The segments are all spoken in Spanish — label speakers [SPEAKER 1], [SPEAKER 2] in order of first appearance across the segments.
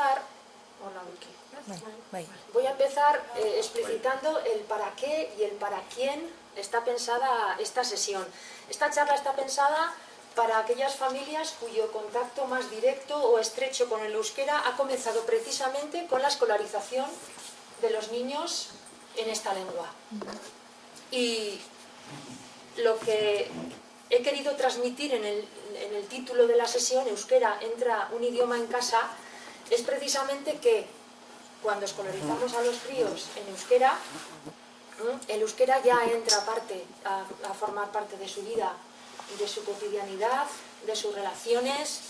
[SPEAKER 1] empezar... Hola, Vicky. Voy a empezar explicitando el para qué y el para quién está pensada esta sesión. Esta charla está pensada para aquellas familias cuyo contacto más directo o estrecho con el euskera ha comenzado precisamente con la escolarización de los niños en esta lengua. Y lo que he querido transmitir en el título de la sesión, Euskera entra un idioma en casa, es precisamente que cuando escolarizamos a los críos en euskera, el euskera ya entra a formar parte de su vida, de su cotidianidad, de sus relaciones,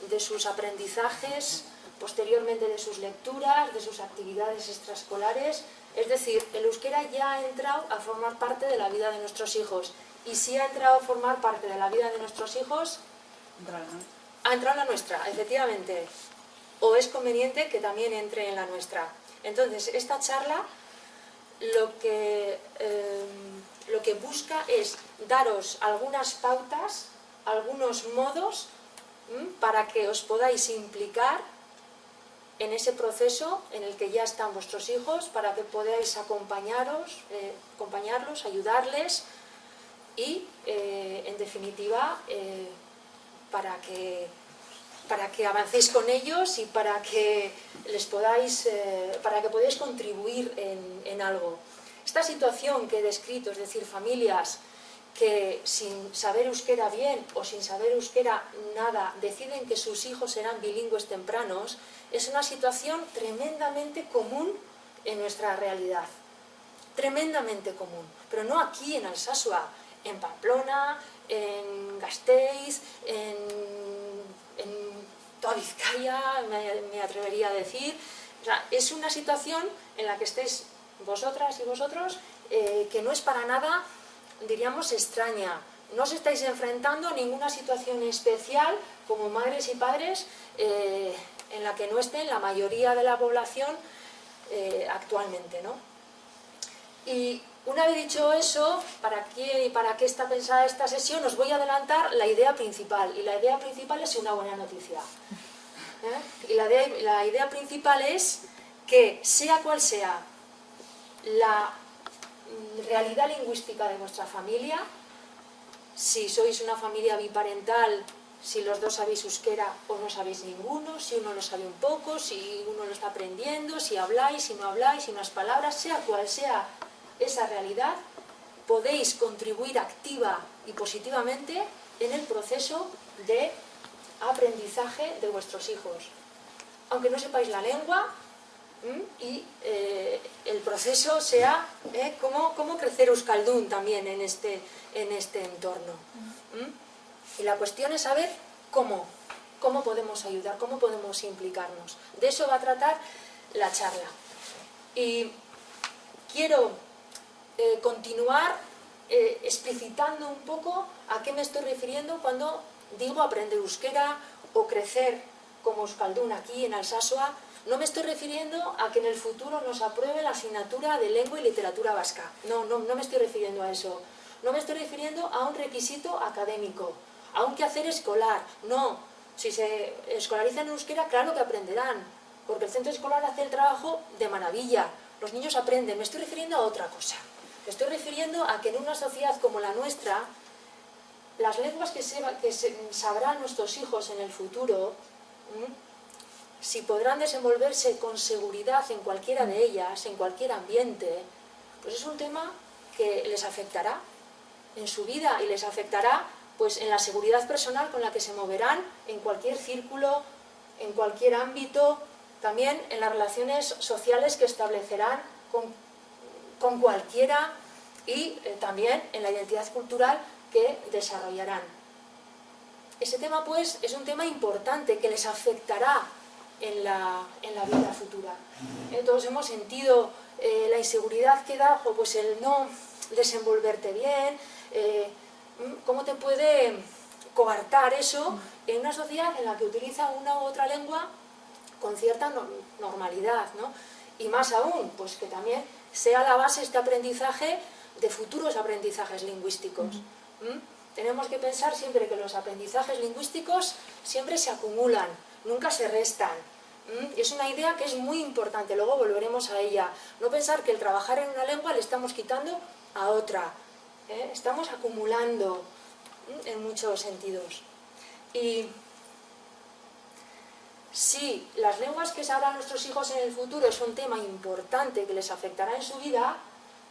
[SPEAKER 1] de sus aprendizajes, posteriormente de sus lecturas, de sus actividades extraescolares. Es decir, el euskera ya ha entrado a formar parte de la vida de nuestros hijos. Y si ha entrado a formar parte de la vida de nuestros hijos, ha entrado en la nuestra, efectivamente. O es conveniente que también entre en la nuestra. Entonces, esta charla lo que busca es daros algunas pautas, algunos modos para que os podáis implicar en ese proceso en el que ya están vuestros hijos, para que podáis acompañarlos, ayudarles y, en definitiva, para que avancéis con ellos y para que podáis contribuir en algo. Esta situación que he descrito, es decir, familias que sin saber euskera bien o sin saber euskera nada deciden que sus hijos serán bilingües tempranos, es una situación tremendamente común en nuestra realidad. Tremendamente común. Pero no aquí en Alsasua, en Pamplona, en Gasteiz, en toda Vizcaya, me atrevería a decir. O sea, es una situación en la que estáis vosotras y vosotros que no es para nada, diríamos, extraña. No os estáis enfrentando a ninguna situación especial como madres y padres en la que no estén la mayoría de la población actualmente, ¿no? Y una vez dicho eso, ¿para qué está pensada esta sesión? Os voy a adelantar la idea principal. Y la idea principal es una buena noticia. Y la idea principal es que, sea cual sea la realidad lingüística de vuestra familia, si sois una familia biparental, si los dos sabéis euskera o no sabéis ninguno, si uno lo sabe un poco, si uno lo está aprendiendo, si habláis, si no habláis, si unas palabras, sea cual sea esa realidad, podéis contribuir activa y positivamente en el proceso de aprendizaje de vuestros hijos. Aunque no sepáis la lengua y el proceso sea cómo crecer euskaldun también en este entorno. Y la cuestión es saber cómo podemos ayudar, cómo podemos implicarnos. De eso va a tratar la charla. Y quiero continuar explicitando un poco a qué me estoy refiriendo cuando digo aprender euskera o crecer como euskaldun aquí en Alsasua. No me estoy refiriendo a que en el futuro nos apruebe la asignatura de lengua y literatura vasca. No me estoy refiriendo a eso. No me estoy refiriendo a un requisito académico, a un quehacer escolar. No, si se escolarizan en euskera, claro que aprenderán, porque el centro escolar hace el trabajo de maravilla. Los niños aprenden. Me estoy refiriendo a otra cosa. Me estoy refiriendo a que en una sociedad como la nuestra, las lenguas que sabrán nuestros hijos en el futuro, si podrán desenvolverse con seguridad en cualquiera de ellas, en cualquier ambiente, pues es un tema que les afectará en su vida y les afectará pues en la seguridad personal con la que se moverán en cualquier círculo, en cualquier ámbito, también en las relaciones sociales que establecerán con cualquiera y también en la identidad cultural que desarrollarán. Ese tema pues es un tema importante que les afectará en la vida futura. Todos hemos sentido la inseguridad que da pues el no desenvolverte bien, cómo te puede coartar eso en una sociedad en la que utiliza una u otra lengua con cierta normalidad, ¿no? Y más aún, pues que también sea la base este aprendizaje de futuros aprendizajes lingüísticos. Tenemos que pensar siempre que los aprendizajes lingüísticos siempre se acumulan, nunca se restan. Es una idea que es muy importante, luego volveremos a ella. No pensar que el trabajar en una lengua le estamos quitando a otra. Estamos acumulando en muchos sentidos. Y si las lenguas que sabrán nuestros hijos en el futuro es un tema importante que les afectará en su vida,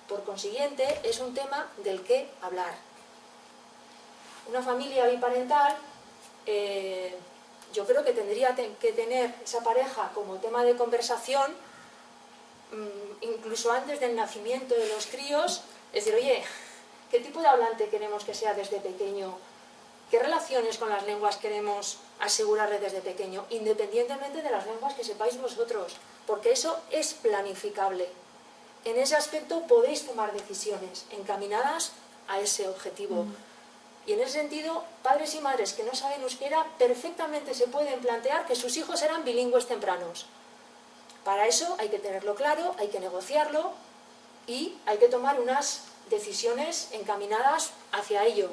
[SPEAKER 1] por consiguiente es un tema del que hablar. Una familia biparental, yo creo que tendría que tener esa pareja como tema de conversación, incluso antes del nacimiento de los críos, es decir, oye, ¿qué tipo de hablante queremos que sea desde pequeño? ¿Qué relaciones con las lenguas queremos asegurarle desde pequeño? Independientemente de las lenguas que sepáis vosotros, porque eso es planificable. En ese aspecto podéis tomar decisiones encaminadas a ese objetivo. Y en ese sentido, padres y madres que no saben euskera perfectamente se pueden plantear que sus hijos serán bilingües tempranos. Para eso hay que tenerlo claro, hay que negociarlo y hay que tomar unas decisiones encaminadas hacia ello.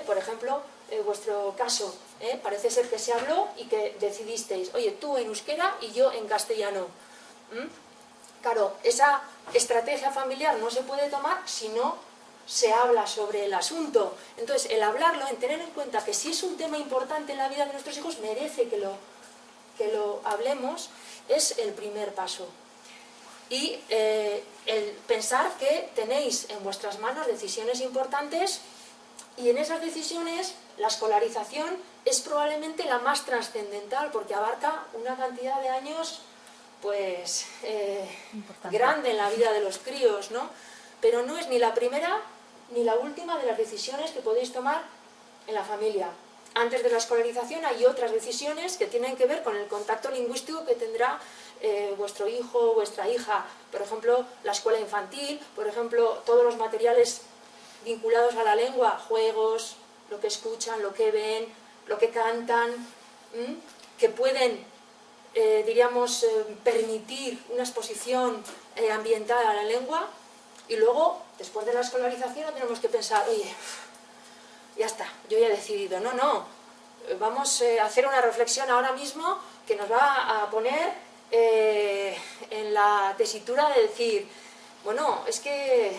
[SPEAKER 1] Por ejemplo, en vuestro caso, parece ser que se habló y que decidisteis, oye, tú en euskera y yo en castellano. Claro, esa estrategia familiar no se puede tomar si no se habla sobre el asunto. Entonces, el hablarlo, en tener en cuenta que si es un tema importante en la vida de nuestros hijos, merece que lo hablemos, es el primer paso. Y el pensar que tenéis en vuestras manos decisiones importantes y en esas decisiones la escolarización es probablemente la más trascendental porque abarca una cantidad de años pues grande en la vida de los críos, ¿no? Pero no es ni la primera ni la última de las decisiones que podéis tomar en la familia. Antes de la escolarización hay otras decisiones que tienen que ver con el contacto lingüístico que tendrá vuestro hijo o vuestra hija. Por ejemplo, la escuela infantil, por ejemplo, todos los materiales vinculados a la lengua, juegos, lo que escuchan, lo que ven, lo que cantan, que pueden, diríamos, permitir una exposición ambiental a la lengua. Y luego, después de la escolarización, no tenemos que pensar, oye, ya está, yo ya he decidido. No, vamos a hacer una reflexión ahora mismo que nos va a poner en la tesitura de decir, bueno, es que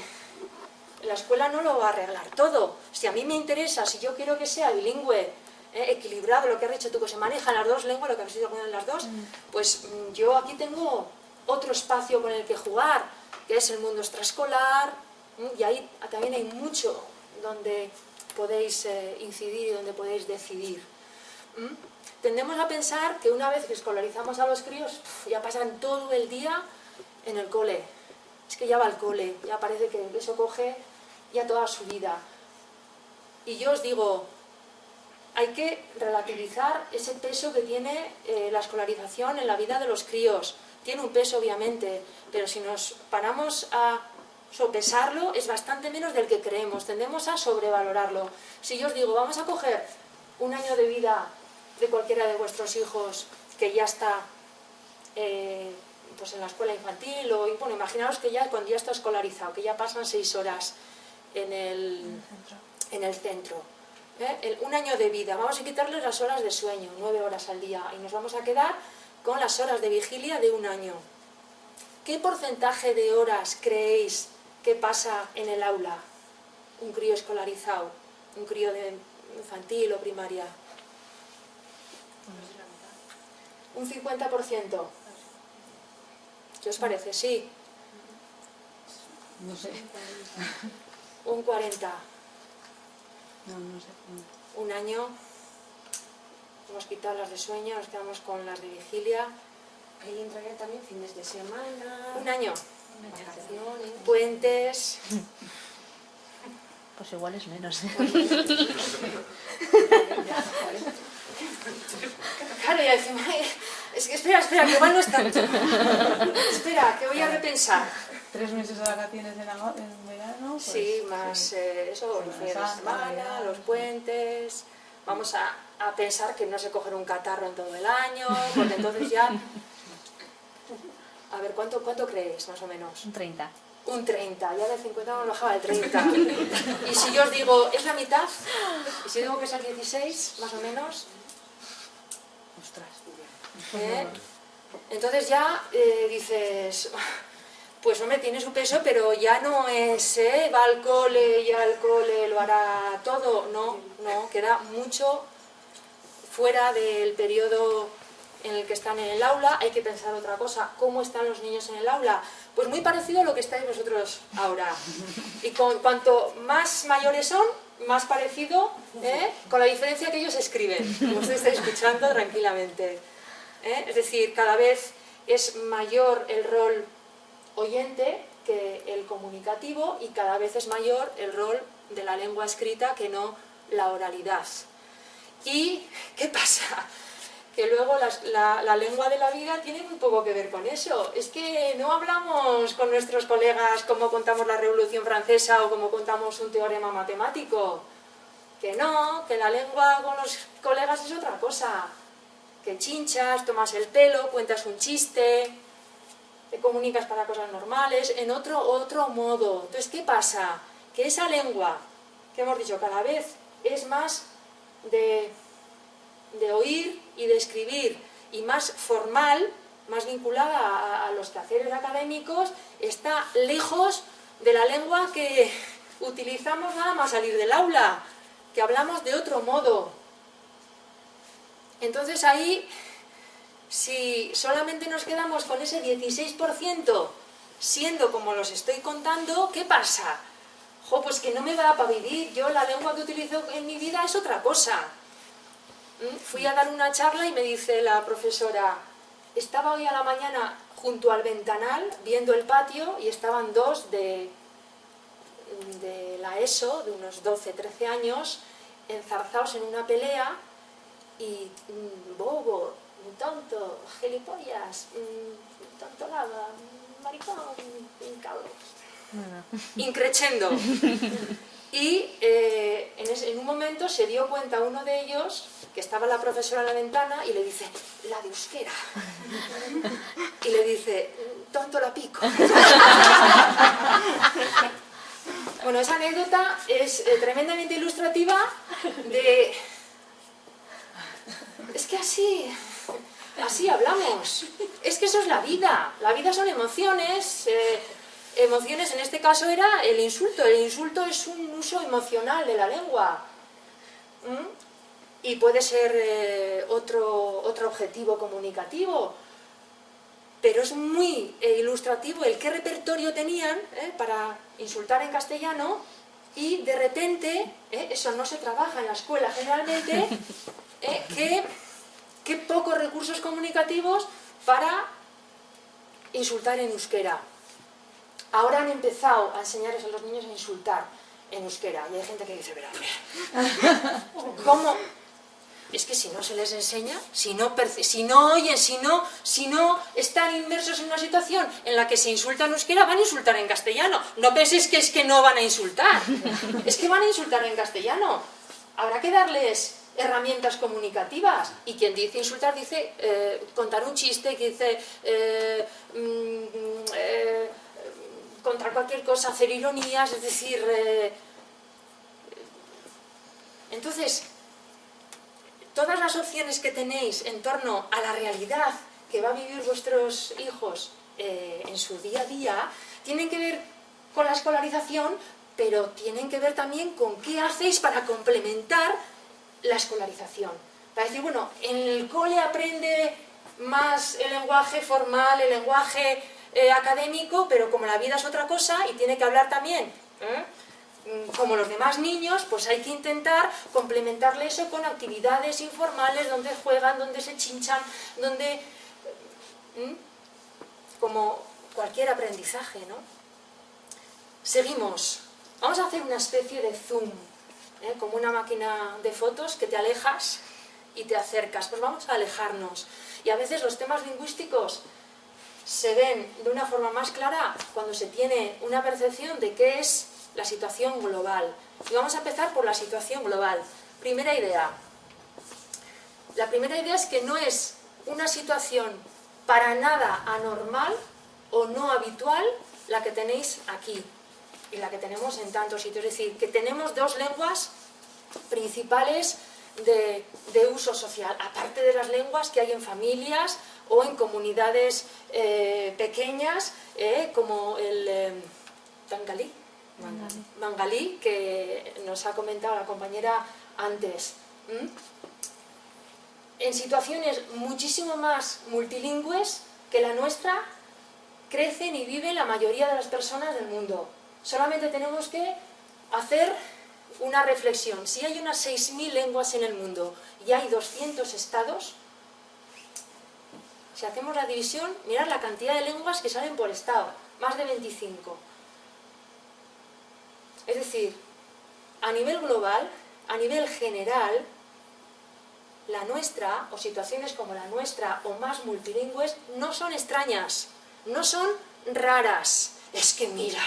[SPEAKER 1] la escuela no lo va a arreglar todo. Si a mí me interesa, si yo quiero que sea bilingüe, equilibrado, lo que has dicho tú, que se manejan las dos lenguas, lo que has dicho con las dos, pues yo aquí tengo otro espacio con el que jugar, que es el mundo extraescolar, y ahí también hay mucho donde podéis incidir y donde podéis decidir. Tendemos a pensar que una vez que escolarizamos a los críos, ya pasan todo el día en el cole. Es que ya va al cole, ya parece que eso coge ya toda su vida. Y yo os digo, hay que relativizar ese peso que tiene la escolarización en la vida de los críos. Tiene un peso, obviamente, pero si nos paramos a sopesarlo, es bastante menos del que creemos. Tendemos a sobrevalorarlo. Si yo os digo, vamos a coger un año de vida de cualquiera de vuestros hijos que ya está pues en la escuela infantil, o bueno, imaginaos que ya cuando ya está escolarizado, que ya pasan 6 horas en el centro. Un año de vida, vamos a quitarles las horas de sueño, 9 horas al día, y nos vamos a quedar con las horas de vigilia de un año. ¿Qué porcentaje de horas creéis que pasa en el aula un crío escolarizado, un crío de infantil o primaria? Un 50%. ¿Qué os parece? Sí.
[SPEAKER 2] No sé.
[SPEAKER 1] Un 40%.
[SPEAKER 2] No sé.
[SPEAKER 1] Un año. Hemos quitado las de sueño, nos quedamos con las de vigilia.
[SPEAKER 3] Ahí entraría también fines de semana.
[SPEAKER 1] Un año.
[SPEAKER 3] Vacaciones.
[SPEAKER 1] Puentes.
[SPEAKER 2] Pues igual es menos.
[SPEAKER 1] Claro, ya decimos, es que espera, que igual no es tanto. Espera, que voy a repensar.
[SPEAKER 4] 3 meses de vacaciones en verano. Pues,
[SPEAKER 1] Sí, más eso, los fines de semana, los puentes. Vamos a pensar que no se cogen un catarro en todo el año, porque entonces ya... A ver, ¿cuánto creéis, más o menos?
[SPEAKER 2] Un 30.
[SPEAKER 1] Un 30, ya de 50 me bajaba el 30. Y si yo os digo, ¿es la mitad? Y si digo que es el 16, más o menos...
[SPEAKER 2] Ostras.
[SPEAKER 1] Entonces ya dices, pues hombre, tiene su peso, pero ya no es, va al cole y al cole lo hará todo. No, no, queda mucho fuera del periodo en el que están en el aula. Hay que pensar otra cosa. ¿Cómo están los niños en el aula? Pues muy parecido a lo que estáis vosotros ahora. Y cuanto más mayores son, más parecido, con la diferencia que ellos escriben, como ustedes estáis escuchando tranquilamente. Es decir, cada vez es mayor el rol oyente que el comunicativo y cada vez es mayor el rol de la lengua escrita que no la oralidad. ¿Y qué pasa? Que luego la lengua de la vida tiene muy poco que ver con eso. Es que no hablamos con nuestros colegas como contamos la Revolución Francesa o como contamos un teorema matemático. Que no, que la lengua con los colegas es otra cosa. Que chinchas, tomas el pelo, cuentas un chiste, te comunicas para cosas normales, en otro modo. Entonces, ¿qué pasa? Que esa lengua, que hemos dicho, cada vez es más de oír y de escribir y más formal, más vinculada a los quehaceres académicos, está lejos de la lengua que utilizamos nada más salir del aula, que hablamos de otro modo. Entonces ahí, si solamente nos quedamos con ese 16% siendo como los estoy contando, ¿qué pasa? Pues que no me da para vivir, yo la lengua que utilizo en mi vida es otra cosa. Fui a dar una charla y me dice la profesora, estaba hoy a la mañana junto al ventanal viendo el patio y estaban dos de la ESO, de unos 12, 13 años, enzarzados en una pelea y bobo, tonto, gilipollas, tontolada, maricón, cabrón, increchendo. Y en un momento se dio cuenta uno de ellos, que estaba la profesora en la ventana, y le dice, la de euskera. Y le dice, tonto la pico. Bueno, esa anécdota es tremendamente ilustrativa de... Es que así hablamos. Es que eso es la vida. La vida son emociones. Emociones, en este caso era el insulto. El insulto es un uso emocional de la lengua. Y puede ser otro objetivo comunicativo. Pero es muy ilustrativo el qué repertorio tenían para insultar en castellano y de repente, eso no se trabaja en la escuela generalmente, qué pocos recursos comunicativos para insultar en euskera. Ahora han empezado a enseñarles a los niños a insultar en euskera y hay gente que dice, pero ¿cómo? Es que si no se les enseña, si no oyen, si no están inmersos en una situación en la que se insulta en euskera, van a insultar en castellano. No penséis que es que no van a insultar, es que van a insultar en castellano. Habrá que darles herramientas comunicativas. Y quien dice insultar dice contar un chiste, que dice contra cualquier cosa, hacer ironías, es decir... Entonces... Todas las opciones que tenéis en torno a la realidad que va a vivir vuestros hijos en su día a día, tienen que ver con la escolarización, pero tienen que ver también con qué hacéis para complementar la escolarización. Para decir, bueno, en el cole aprende más el lenguaje formal, el lenguaje académico, pero como la vida es otra cosa y tiene que hablar también... como los demás niños, pues hay que intentar complementarle eso con actividades informales donde juegan, donde se chinchan, donde... como cualquier aprendizaje, ¿no? Seguimos. Vamos a hacer una especie de zoom, como una máquina de fotos que te alejas y te acercas. Pues vamos a alejarnos. Y a veces los temas lingüísticos se ven de una forma más clara cuando se tiene una percepción de qué es la situación global. Y vamos a empezar por la situación global. Primera idea. La primera idea es que no es una situación para nada anormal o no habitual la que tenéis aquí y la que tenemos en tantos sitios. Es decir, que tenemos dos lenguas principales de uso social, aparte de las lenguas que hay en familias o en comunidades pequeñas, como el Mangalí, que nos ha comentado la compañera antes. En situaciones muchísimo más multilingües que la nuestra, crecen y viven la mayoría de las personas del mundo. Solamente tenemos que hacer una reflexión. Si hay unas 6.000 lenguas en el mundo y hay 200 estados, si hacemos la división, mirad la cantidad de lenguas que salen por estado, más de 25. Es decir, a nivel global, a nivel general, la nuestra, o situaciones como la nuestra, o más multilingües, no son extrañas, no son raras. Es que mira,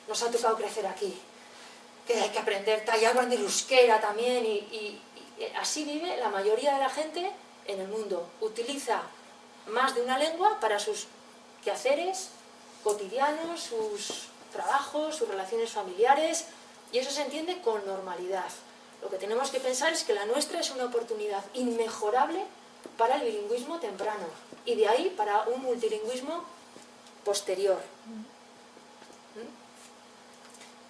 [SPEAKER 1] nos ha tocado crecer aquí, que hay que aprender, ya aprender euskera también, y así vive la mayoría de la gente en el mundo. Utiliza más de una lengua para sus quehaceres cotidianos, sus trabajos, sus relaciones familiares, y eso se entiende con normalidad. Lo que tenemos que pensar es que la nuestra es una oportunidad inmejorable para el bilingüismo temprano, y de ahí para un multilingüismo posterior.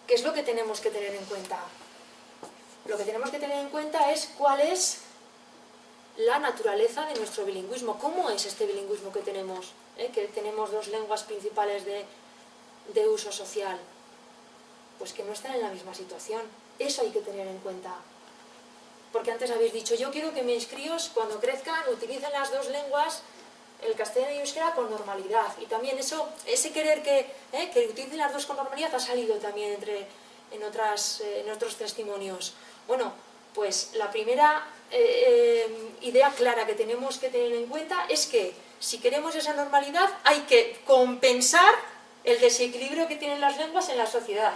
[SPEAKER 1] ¿Qué es lo que tenemos que tener en cuenta? Lo que tenemos que tener en cuenta es cuál es la naturaleza de nuestro bilingüismo. ¿Cómo es este bilingüismo que tenemos? Que tenemos dos lenguas principales de uso social. Pues que no están en la misma situación. Eso hay que tener en cuenta. Porque antes habéis dicho, yo quiero que mis críos, cuando crezcan, utilicen las dos lenguas, el castellano y el euskera, con normalidad. Y también ese querer que utilicen las dos con normalidad ha salido también en otros testimonios. Bueno, pues la primera idea clara que tenemos que tener en cuenta es que si queremos esa normalidad hay que compensar el desequilibrio que tienen las lenguas en la sociedad.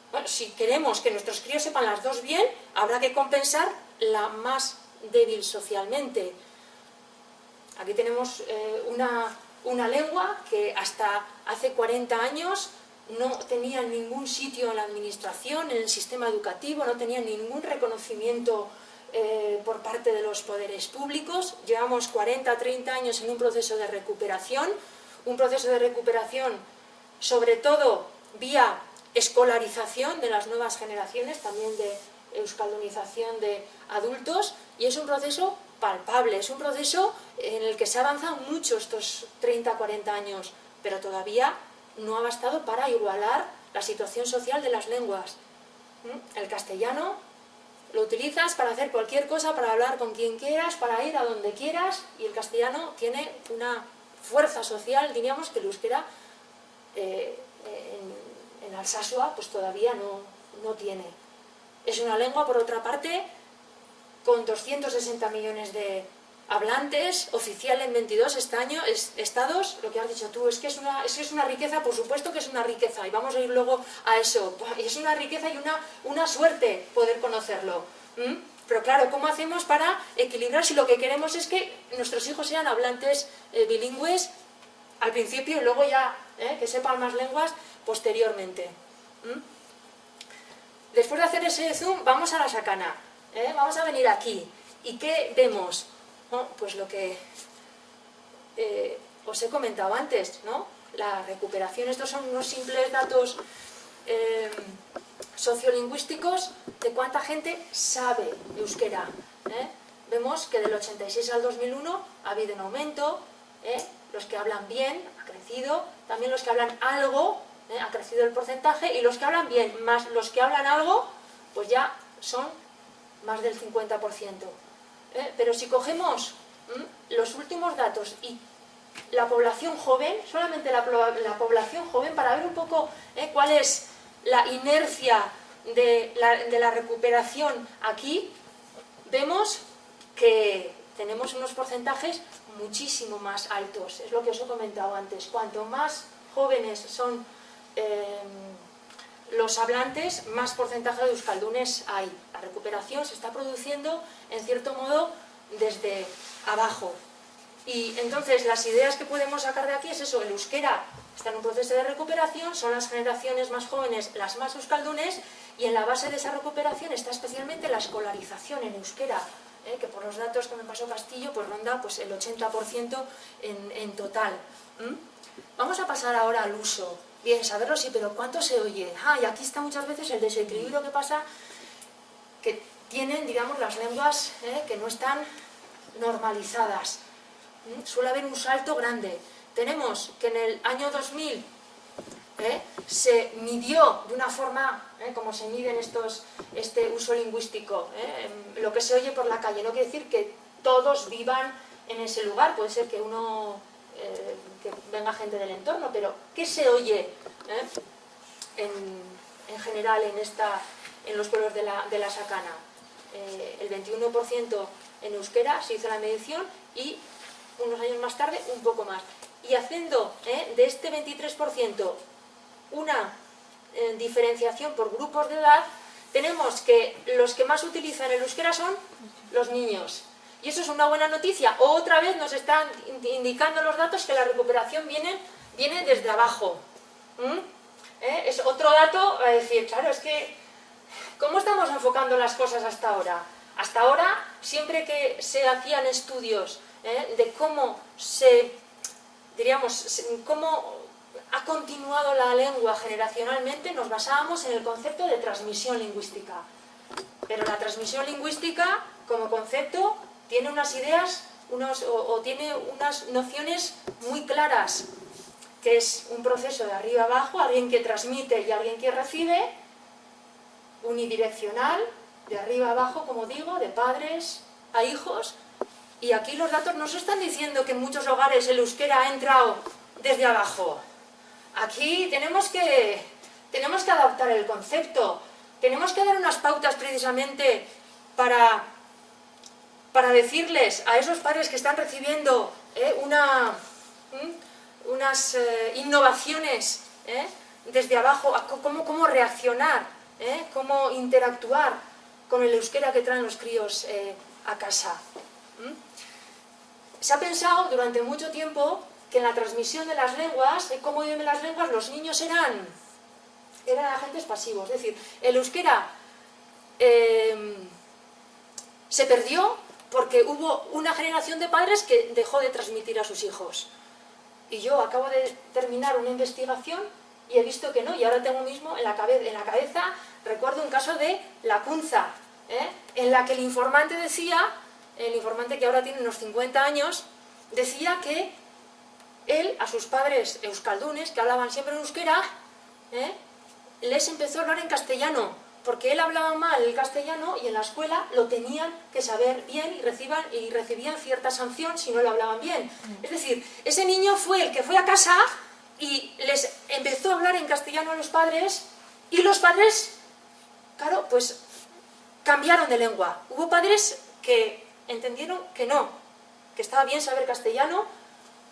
[SPEAKER 1] Bueno, si queremos que nuestros críos sepan las dos bien, habrá que compensar la más débil socialmente. Aquí tenemos una lengua que hasta hace 40 años no tenía ningún sitio en la administración, en el sistema educativo, no tenía ningún reconocimiento por parte de los poderes públicos. Llevamos 40, 30 años en un proceso de recuperación sobre todo vía escolarización de las nuevas generaciones, también de euskaldunización de adultos, y es un proceso palpable, es un proceso en el que se ha avanzado mucho estos 30, 40 años, pero todavía no ha bastado para igualar la situación social de las lenguas. El castellano lo utilizas para hacer cualquier cosa, para hablar con quien quieras, para ir a donde quieras, y el castellano tiene una fuerza social, diríamos, que el euskera en Alsasua pues todavía no tiene. Es una lengua, por otra parte, con 260 millones de hablantes, oficial en 22 estados. Lo que has dicho tú, es que es una riqueza, por supuesto que es una riqueza, y vamos a ir luego a eso. Es una riqueza y una suerte poder conocerlo. Pero claro, ¿cómo hacemos para equilibrar si lo que queremos es que nuestros hijos sean hablantes bilingües al principio y luego ya que sepan más lenguas posteriormente? Después de hacer ese zoom, vamos a la sacana. Vamos a venir aquí. ¿Y qué vemos? Pues lo que os he comentado antes, ¿no? La recuperación. Estos son unos simples datos sociolingüísticos de cuánta gente sabe euskera. Vemos que del 86 al 2001 ha habido un aumento. Los que hablan bien ha crecido. También los que hablan algo ha crecido el porcentaje. Y los que hablan bien más los que hablan algo, pues ya son más del 50%. Pero si cogemos los últimos datos y la población joven, solamente la población joven, para ver un poco cuál es la inercia de la recuperación aquí, vemos que tenemos unos porcentajes muchísimo más altos. Es lo que os he comentado antes. Cuanto más jóvenes son los hablantes, más porcentaje de euskaldunes hay. La recuperación se está produciendo, en cierto modo, desde abajo. Y entonces las ideas que podemos sacar de aquí es eso: el euskera está en un proceso de recuperación, son las generaciones más jóvenes las más euskaldunes, y en la base de esa recuperación está especialmente la escolarización en euskera, que por los datos que me pasó Castillo pues ronda pues el 80% en total. Vamos a pasar ahora al uso. Bien, saberlo sí, pero ¿cuánto se oye? Y aquí está muchas veces el desequilibrio que pasa, que tienen, digamos, las lenguas que no están normalizadas. Suele haber un salto grande. Tenemos que en el año 2000 se midió de una forma, como se miden este uso lingüístico, lo que se oye por la calle. No quiere decir que todos vivan en ese lugar, puede ser que que venga gente del entorno, pero ¿qué se oye en general en los pueblos de la Sakana? El 21% en euskera, se hizo la medición, y unos años más tarde un poco más. Y haciendo de este 23% una diferenciación por grupos de edad, tenemos que los que más utilizan el euskera son los niños. Y eso es una buena noticia. Otra vez nos están indicando los datos que la recuperación viene desde abajo. Es otro dato a decir, claro, es que ¿cómo estamos enfocando las cosas hasta ahora? Hasta ahora, siempre que se hacían estudios de cómo cómo ha continuado la lengua generacionalmente, nos basábamos en el concepto de transmisión lingüística. Pero la transmisión lingüística, como concepto, tiene unas ideas tiene unas nociones muy claras, que es un proceso de arriba abajo, alguien que transmite y alguien que recibe, unidireccional, de arriba abajo, como digo, de padres a hijos. Y aquí los datos nos están diciendo que en muchos hogares el euskera ha entrado desde abajo. Aquí tenemos que adaptar el concepto, tenemos que dar unas pautas precisamente para decirles a esos padres que están recibiendo unas innovaciones desde abajo, cómo reaccionar, cómo interactuar con el euskera que traen los críos a casa. Se ha pensado durante mucho tiempo que en la transmisión de las lenguas, cómo viven las lenguas, los niños eran agentes pasivos. Es decir, el euskera se perdió porque hubo una generación de padres que dejó de transmitir a sus hijos. Y yo acabo de terminar una investigación y he visto que no, y ahora tengo mismo en la cabeza, recuerdo un caso de Lacunza, en la que el informante que ahora tiene unos 50 años, decía que él, a sus padres euskaldunes, que hablaban siempre en euskera, les empezó a hablar en castellano, porque él hablaba mal el castellano y en la escuela lo tenían que saber bien y recibían cierta sanción si no lo hablaban bien. Es decir, ese niño fue el que fue a casa y les empezó a hablar en castellano a los padres, y los padres, claro, pues cambiaron de lengua. Hubo padres que entendieron que no, que estaba bien saber castellano,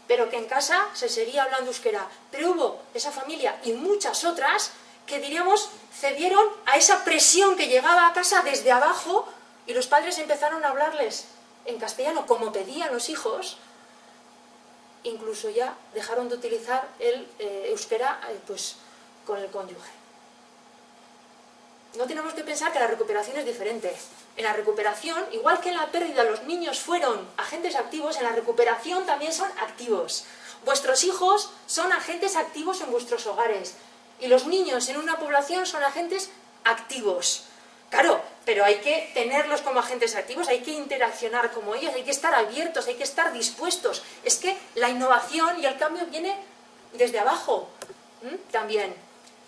[SPEAKER 1] pero que en casa se seguía hablando euskera. Pero hubo esa familia y muchas otras que, diríamos, cedieron a esa presión que llegaba a casa desde abajo, y los padres empezaron a hablarles en castellano como pedían los hijos. Incluso ya dejaron de utilizar el euskera pues con el cónyuge. No tenemos que pensar que la recuperación es diferente. En la recuperación, igual que en la pérdida los niños fueron agentes activos, en la recuperación también son activos. Vuestros hijos son agentes activos en vuestros hogares, y los niños en una población son agentes activos. Claro, pero hay que tenerlos como agentes activos, hay que interaccionar como ellos, hay que estar abiertos, hay que estar dispuestos. Es que la innovación y el cambio viene desde abajo también.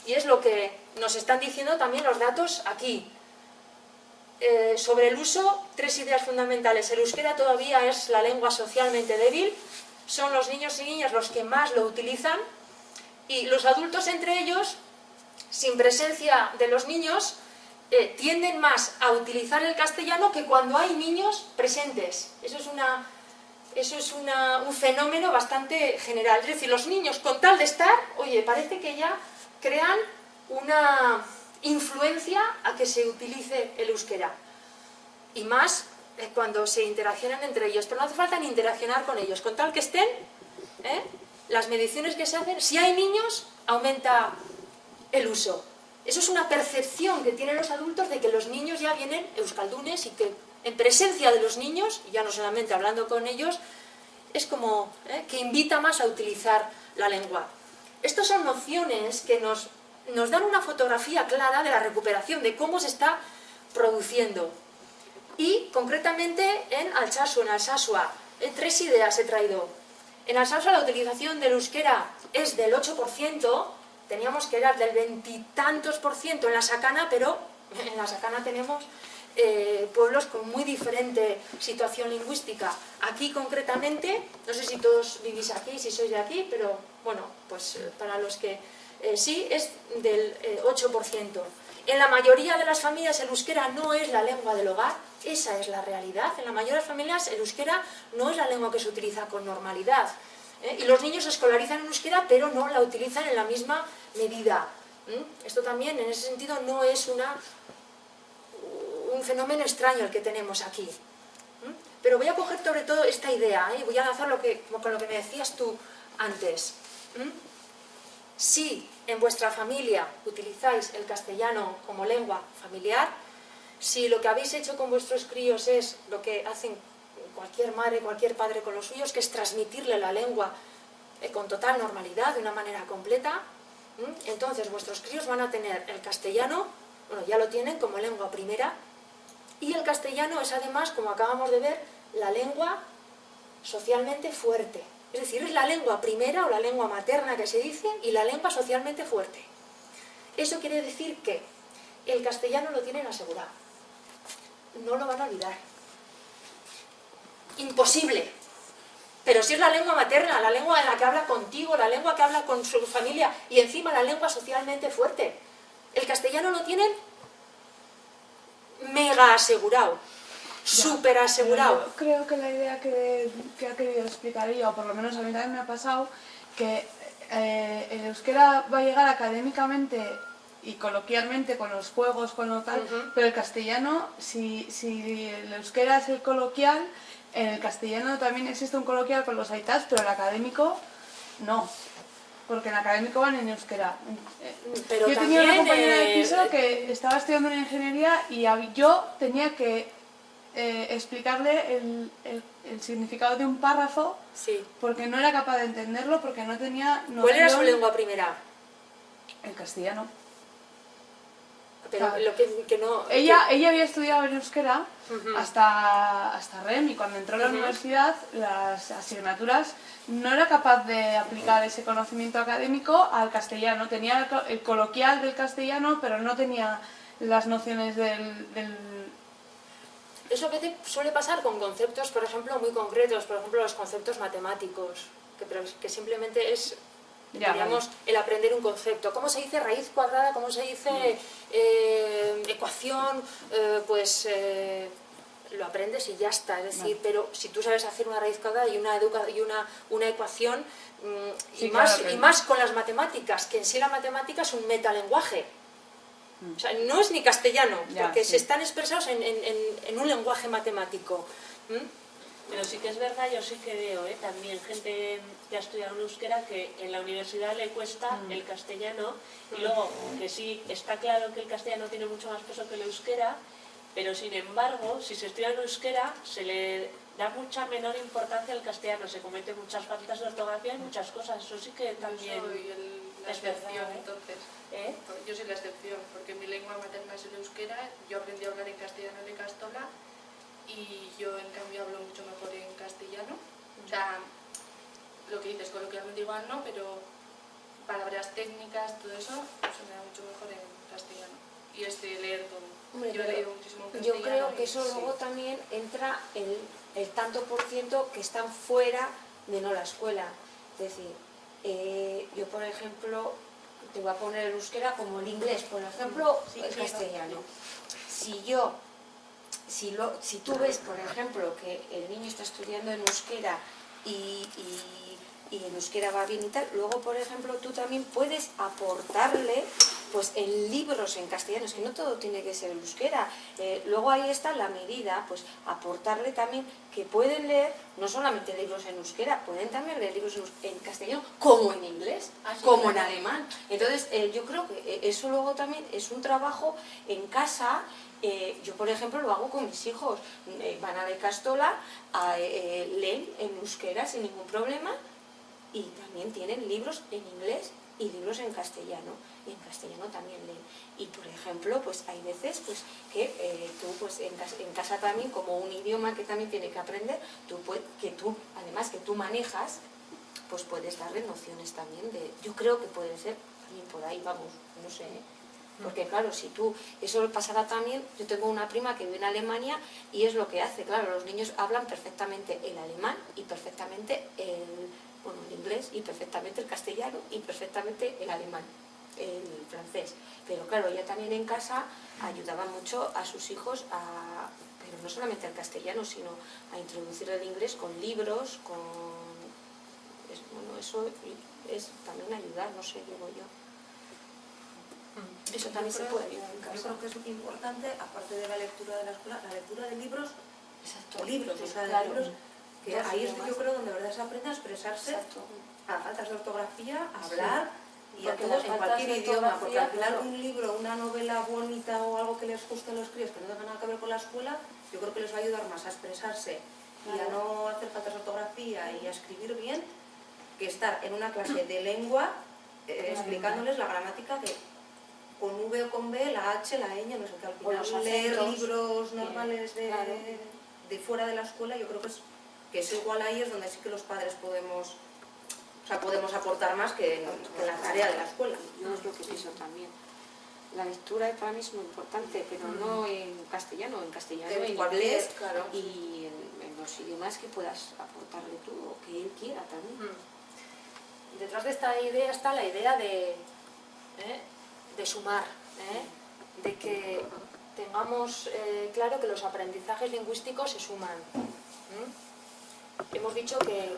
[SPEAKER 1] Y es lo que nos están diciendo también los datos aquí. Sobre el uso, 3 ideas fundamentales. El euskera todavía es la lengua socialmente débil, son los niños y niñas los que más lo utilizan, y los adultos entre ellos, sin presencia de los niños, tienden más a utilizar el castellano que cuando hay niños presentes. Eso es un fenómeno bastante general. Es decir, los niños, con tal de estar, oye, parece que ya crean una influencia a que se utilice el euskera. Y más cuando se interaccionan entre ellos, pero no hace falta ni interaccionar con ellos, con tal que estén, las mediciones que se hacen, si hay niños, aumenta el uso. Eso es una percepción que tienen los adultos de que los niños ya vienen euskaldunes y que en presencia de los niños, y ya no solamente hablando con ellos, es como que invita más a utilizar la lengua. Estas son nociones que nos dan una fotografía clara de la recuperación, de cómo se está produciendo. Y concretamente en Altsasua, en Alsasua, 3 ideas he traído. En Alsasua la utilización del euskera es del 8%, teníamos que era del 20 y tantos % en la Sakana, pero en la Sakana tenemos pueblos con muy diferente situación lingüística. Aquí concretamente, no sé si todos vivís aquí, si sois de aquí, pero bueno, pues para los que sí, es del 8%. En la mayoría de las familias el euskera no es la lengua del hogar, esa es la realidad. En la mayoría de las familias el euskera no es la lengua que se utiliza con normalidad. Y los niños se escolarizan en euskera, pero no la utilizan en la misma medida. Esto también, en ese sentido, no es un fenómeno extraño el que tenemos aquí. Pero voy a coger sobre todo esta idea, y voy a lanzar con lo que me decías tú antes. Si en vuestra familia utilizáis el castellano como lengua familiar, si lo que habéis hecho con vuestros críos es lo que hacen cualquier madre, cualquier padre con los suyos, que es transmitirle la lengua con total normalidad, de una manera completa, entonces vuestros críos van a tener el castellano, bueno, ya lo tienen como lengua primera, y el castellano es además, como acabamos de ver, la lengua socialmente fuerte. Es decir, es la lengua primera o la lengua materna que se dice y la lengua socialmente fuerte. Eso quiere decir que el castellano lo tienen asegurado. No lo van a olvidar. Imposible. Pero si es la lengua materna, la lengua en la que habla contigo, la lengua que habla con su familia y encima la lengua socialmente fuerte. El castellano lo tienen mega asegurado. Súper asegurado.
[SPEAKER 4] Yo creo que la idea que ha querido explicar ella, o por lo menos a mí también me ha pasado, que el euskera va a llegar académicamente y coloquialmente con los juegos, con lo tal, pero el castellano, si el euskera es el coloquial, en el castellano también existe un coloquial con los aitas, pero el académico no. Porque en académico van en euskera.
[SPEAKER 1] Pero
[SPEAKER 4] yo tenía una compañera de piso que estaba estudiando una ingeniería y yo tenía que explicarle el significado de un párrafo,
[SPEAKER 1] sí,
[SPEAKER 4] porque no era capaz de entenderlo, porque no tenía noción.
[SPEAKER 1] ¿Cuál era su lengua primera?
[SPEAKER 4] El castellano.
[SPEAKER 1] Pero
[SPEAKER 4] Claro.
[SPEAKER 1] lo que no...
[SPEAKER 4] Ella había estudiado en euskera hasta REM, y cuando entró a la universidad, las asignaturas, no era capaz de aplicar ese conocimiento académico al castellano. Tenía el coloquial del castellano, pero no tenía las nociones del...
[SPEAKER 1] Es lo que te suele pasar con conceptos, por ejemplo, muy concretos, por ejemplo, los conceptos matemáticos, que simplemente es, digamos, el aprender un concepto. ¿Cómo se dice raíz cuadrada? ¿Cómo se dice ecuación? Lo aprendes y ya está. Es decir, pero si tú sabes hacer una raíz cuadrada y una ecuación,
[SPEAKER 4] Sí,
[SPEAKER 1] y más con las matemáticas, que en sí la matemática es un metalenguaje. O sea, no es ni castellano, porque se están expresados en un lenguaje matemático.
[SPEAKER 3] Pero sí que es verdad, yo sí que veo también gente que ha estudiado en euskera que en la universidad le cuesta el castellano, y luego que sí, está claro que el castellano tiene mucho más peso que el euskera, pero sin embargo, si se estudia en euskera, se le da mucha menor importancia al castellano, se cometen muchas faltas de ortografía y muchas cosas, eso sí que también
[SPEAKER 2] La
[SPEAKER 3] es verdad.
[SPEAKER 2] excepción, entonces. Yo soy la excepción, porque mi lengua materna es el euskera, yo aprendí a hablar en castellano en Castola y yo en cambio hablo mucho mejor en castellano. O sea, lo que dices coloquialmente igual no, pero palabras técnicas, todo eso se me da mucho mejor en castellano. Y leer todo.
[SPEAKER 3] Hombre,
[SPEAKER 2] yo he leído muchísimo en
[SPEAKER 3] yo
[SPEAKER 2] castellano.
[SPEAKER 3] creo que eso
[SPEAKER 2] sí.
[SPEAKER 3] luego también entra el tanto por ciento que están fuera de no la escuela. Es decir, yo por ejemplo, te voy a poner el euskera como el inglés, por ejemplo, el castellano. Si tú ves, por ejemplo, que el niño está estudiando en euskera y en euskera va bien y tal, luego, por ejemplo, tú también puedes aportarle
[SPEAKER 5] pues en libros en castellano, es que no todo tiene que ser el euskera. Luego ahí está la medida, pues aportarle también que pueden leer no solamente libros en euskera, pueden también leer libros en castellano, como en inglés, como en alemán. Entonces yo creo que eso luego también es un trabajo en casa. Yo, por ejemplo, lo hago con mis hijos. Van a la Ikastola, leen en euskera sin ningún problema y también tienen libros en inglés y libros en castellano, y en castellano también leen. Y, por ejemplo, pues hay veces pues, que tú pues, en casa también, como un idioma que también tiene que aprender, además que tú manejas, pues puedes darle nociones también de... Yo creo que puede ser también por ahí, vamos, no sé, ¿eh? Porque claro, si tú, eso pasará también, yo tengo una prima que vive en Alemania y es lo que hace, claro, los niños hablan perfectamente el alemán y perfectamente el inglés y perfectamente el castellano y perfectamente el alemán, el francés. Pero claro, ella también en casa ayudaba mucho a sus hijos pero no solamente al castellano, sino a introducir el inglés con libros, eso es también ayudar, no sé, digo yo. Eso también se puede ayudar en casa.
[SPEAKER 6] Yo creo que es muy importante, aparte de la lectura de la escuela, la lectura de libros,
[SPEAKER 5] Exacto.
[SPEAKER 6] o libros, o sea, de
[SPEAKER 5] Claro.
[SPEAKER 6] libros, que ahí es yo creo donde de verdad se aprende a expresarse,
[SPEAKER 5] Exacto.
[SPEAKER 6] a faltas de ortografía, a hablar y a
[SPEAKER 5] Porque
[SPEAKER 6] todo
[SPEAKER 5] las
[SPEAKER 6] en
[SPEAKER 5] faltas
[SPEAKER 6] cualquier
[SPEAKER 5] de
[SPEAKER 6] idioma, porque al
[SPEAKER 5] ortografía,
[SPEAKER 6] final
[SPEAKER 5] claro.
[SPEAKER 6] un libro, una novela bonita o algo que les guste a los críos que no tenga nada que ver con la escuela, yo creo que les va a ayudar más a expresarse y a no hacer faltas de ortografía y a escribir bien, que estar en una clase de lengua explicándoles la gramática que con V o con B, la H, la ñ, no sé qué, al
[SPEAKER 5] O los
[SPEAKER 6] final leer
[SPEAKER 5] acentos.
[SPEAKER 6] libros normales
[SPEAKER 5] Claro.
[SPEAKER 6] de fuera de la escuela, yo creo que es igual ahí es donde sí que los padres podemos aportar más que en la tarea de la escuela.
[SPEAKER 5] Yo es lo que pienso también. La lectura para mí es muy importante, pero no en castellano, en
[SPEAKER 6] cualquier,
[SPEAKER 5] inglés
[SPEAKER 6] claro.
[SPEAKER 5] y en los idiomas que puedas aportarle tú o que él quiera también.
[SPEAKER 1] Detrás de esta idea está la idea de sumar, de que tengamos claro que los aprendizajes lingüísticos se suman. Hemos dicho que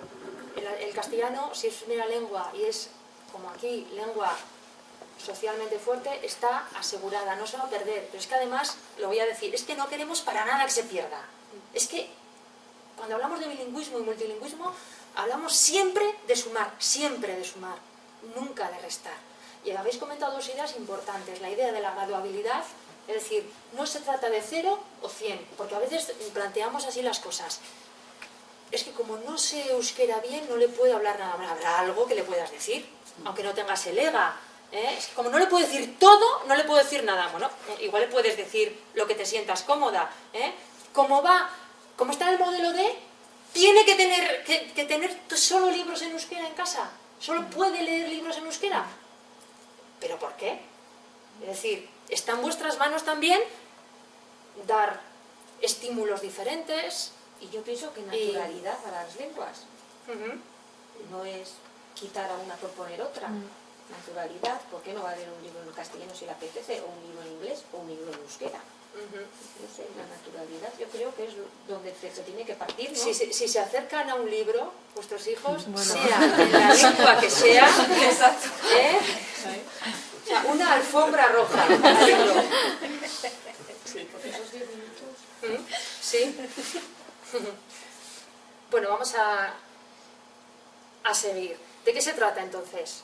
[SPEAKER 1] el castellano, si es primera lengua y es, como aquí, lengua socialmente fuerte, está asegurada, no se va a perder. Pero es que además, lo voy a decir, es que no queremos para nada que se pierda. Es que cuando hablamos de bilingüismo y multilingüismo, hablamos siempre de sumar, nunca de restar. Y habéis comentado dos ideas importantes, la idea de la graduabilidad, es decir, no se trata de 0 o 100, porque a veces planteamos así las cosas. Es que como no sé euskera bien, no le puedo hablar nada más. Habrá algo que le puedas decir, aunque no tengas el EGA. Es que como no le puedo decir todo, no le puedo decir nada. Bueno, igual le puedes decir lo que te sientas cómoda. Como está el modelo D, tiene que tener solo libros en euskera en casa. Solo puede leer libros en euskera. ¿Pero por qué? Es decir, está en vuestras manos también dar estímulos diferentes.
[SPEAKER 5] Y yo pienso que naturalidad a las lenguas. No es quitar a una por poner otra. Naturalidad, ¿por qué no va a leer un libro en castellano si le apetece, o un libro en inglés, o un libro en euskera? No sé, la naturalidad yo creo que es donde se tiene que partir, ¿no?
[SPEAKER 1] Si se acercan a un libro, vuestros hijos, sea en la lengua que sea, o sea, una alfombra roja al libro.
[SPEAKER 5] Porque esos 10 minutos...
[SPEAKER 1] Sí. Bueno, vamos a seguir. ¿De qué se trata entonces?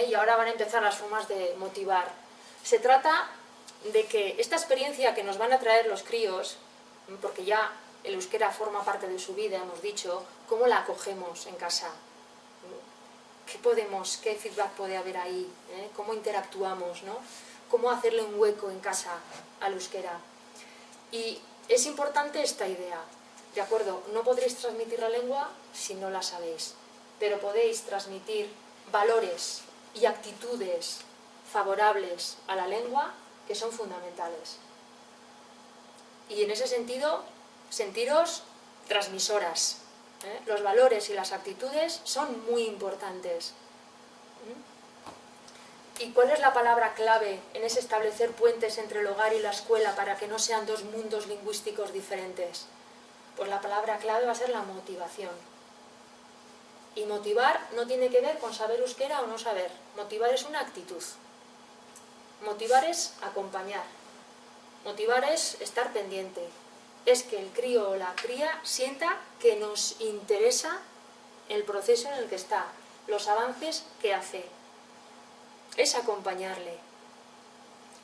[SPEAKER 1] Y ahora van a empezar las formas de motivar. Se trata de que esta experiencia que nos van a traer los críos, porque ya el euskera forma parte de su vida, hemos dicho, ¿cómo la acogemos en casa? ¿Qué feedback puede haber ahí? ¿Cómo interactuamos? ¿No? ¿Cómo hacerle un hueco en casa al euskera? Y es importante esta idea, ¿de acuerdo? No podréis transmitir la lengua si no la sabéis, pero podéis transmitir valores y actitudes favorables a la lengua que son fundamentales. Y en ese sentido, sentiros transmisoras. Los valores y las actitudes son muy importantes. ¿Y cuál es la palabra clave en ese establecer puentes entre el hogar y la escuela para que no sean dos mundos lingüísticos diferentes? Pues la palabra clave va a ser la motivación. Y motivar no tiene que ver con saber euskera o no saber. Motivar es una actitud. Motivar es acompañar. Motivar es estar pendiente. Es que el crío o la cría sienta que nos interesa el proceso en el que está, los avances que hace. Es acompañarle.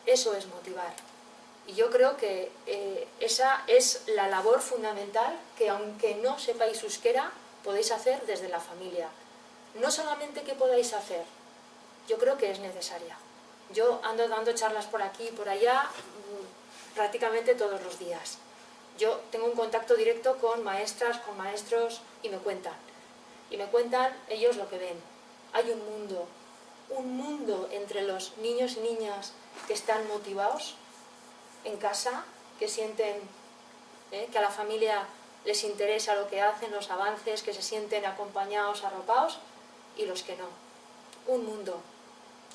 [SPEAKER 1] Eso es motivar. Y yo creo que esa es la labor fundamental que, aunque no sepáis euskera, podéis hacer desde la familia. No solamente que podáis hacer, yo creo que es necesaria. Yo ando dando charlas por aquí y por allá prácticamente todos los días. Yo tengo un contacto directo con maestras, con maestros, y me cuentan. Y me cuentan ellos lo que ven. Hay un mundo entre los niños y niñas que están motivados en casa, que sienten que a la familia les interesa lo que hacen, los avances, que se sienten acompañados, arropados, y los que no. Un mundo.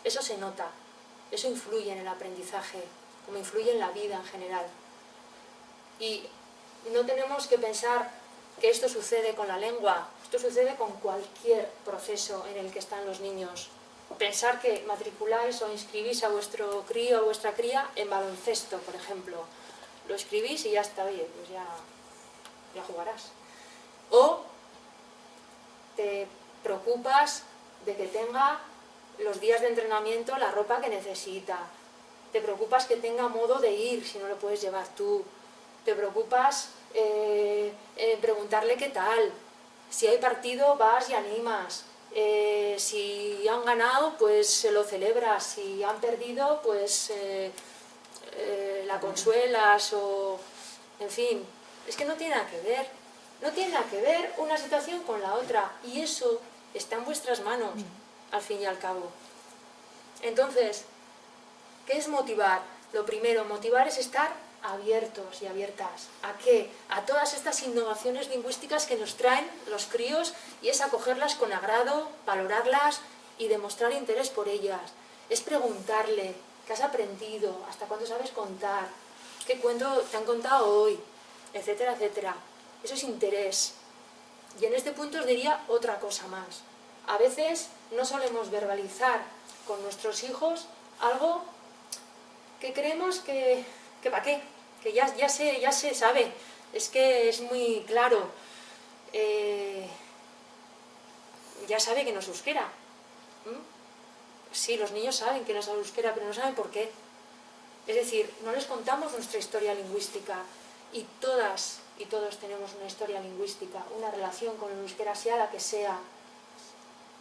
[SPEAKER 1] Eso se nota, eso influye en el aprendizaje, como influye en la vida en general. Y no tenemos que pensar que esto sucede con la lengua, esto sucede con cualquier proceso en el que están los niños. Pensar que matriculáis o inscribís a vuestro crío o vuestra cría en baloncesto, por ejemplo. Lo escribís y ya está, oye, pues ya jugarás. O te preocupas de que tenga los días de entrenamiento la ropa que necesita. Te preocupas que tenga modo de ir si no lo puedes llevar tú. Te preocupas preguntarle qué tal. Si hay partido vas y animas. Si han ganado, pues se lo celebras. Si han perdido, pues la consuelas o... En fin, es que no tiene nada que ver. No tiene nada que ver una situación con la otra. Y eso está en vuestras manos, al fin y al cabo. Entonces, ¿qué es motivar? Lo primero, motivar es estar abiertos y abiertas. ¿A qué? A todas estas innovaciones lingüísticas que nos traen los críos, y es acogerlas con agrado, valorarlas y demostrar interés por ellas. Es preguntarle qué has aprendido, hasta cuándo sabes contar, qué cuento te han contado hoy, etcétera, etcétera. Eso es interés. Y en este punto os diría otra cosa más. A veces no solemos verbalizar con nuestros hijos algo que creemos que ¿para qué? Que ya se sabe, es que es muy claro, ya sabe que no es euskera. Sí, los niños saben que no es euskera, pero no saben por qué. Es decir, no les contamos nuestra historia lingüística, y todas y todos tenemos una historia lingüística, una relación con el euskera, sea la que sea.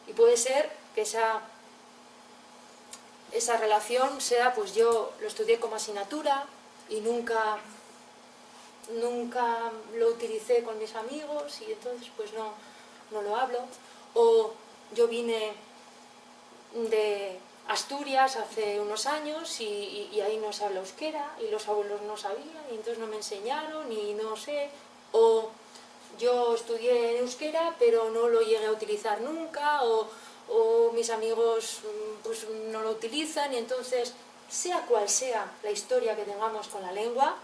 [SPEAKER 1] Y puede ser que esa relación sea, pues yo lo estudié como asignatura y nunca lo utilicé con mis amigos y entonces pues no lo hablo. O yo vine de Asturias hace unos años y ahí no se habla euskera y los abuelos no sabían y entonces no me enseñaron y no sé. O yo estudié en euskera pero no lo llegué a utilizar nunca, o mis amigos pues no lo utilizan, y entonces, sea cual sea la historia que tengamos con la lengua,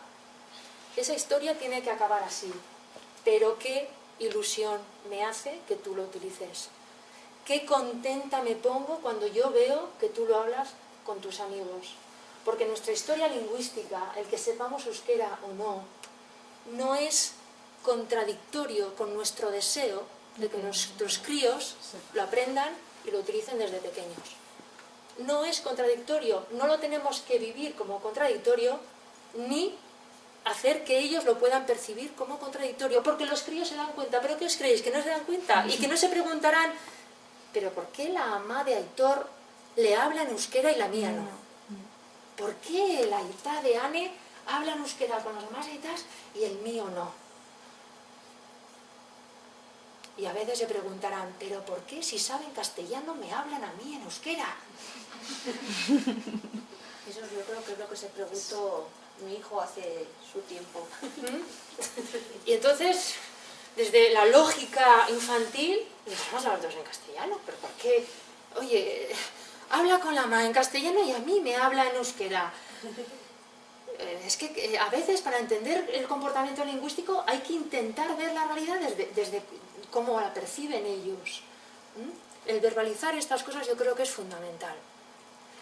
[SPEAKER 1] esa historia tiene que acabar así. Pero qué ilusión me hace que tú lo utilices. Qué contenta me pongo cuando yo veo que tú lo hablas con tus amigos. Porque nuestra historia lingüística, el que sepamos euskera o no, no es contradictorio con nuestro deseo de que nuestros críos lo aprendan y lo utilicen desde pequeños. No es contradictorio, no lo tenemos que vivir como contradictorio, ni hacer que ellos lo puedan percibir como contradictorio, porque los críos se dan cuenta. ¿Pero qué os creéis? ¿Que no se dan cuenta? Y que no se preguntarán, ¿pero por qué la ama de Aitor le habla en euskera y la mía no? ¿Por qué la aita de Ane habla en euskera con las demás aitas y el mío no? Y a veces se preguntarán, ¿pero por qué si saben castellano me hablan a mí en euskera?
[SPEAKER 5] Eso yo creo que es lo que se preguntó mi hijo hace su tiempo.
[SPEAKER 1] Y entonces, desde la lógica infantil, vamos a hablar todos en castellano, ¿pero por qué? Oye, habla con la mamá en castellano y a mí me habla en euskera. Es que a veces para entender el comportamiento lingüístico hay que intentar ver la realidad desde cómo la perciben ellos. El verbalizar estas cosas yo creo que es fundamental.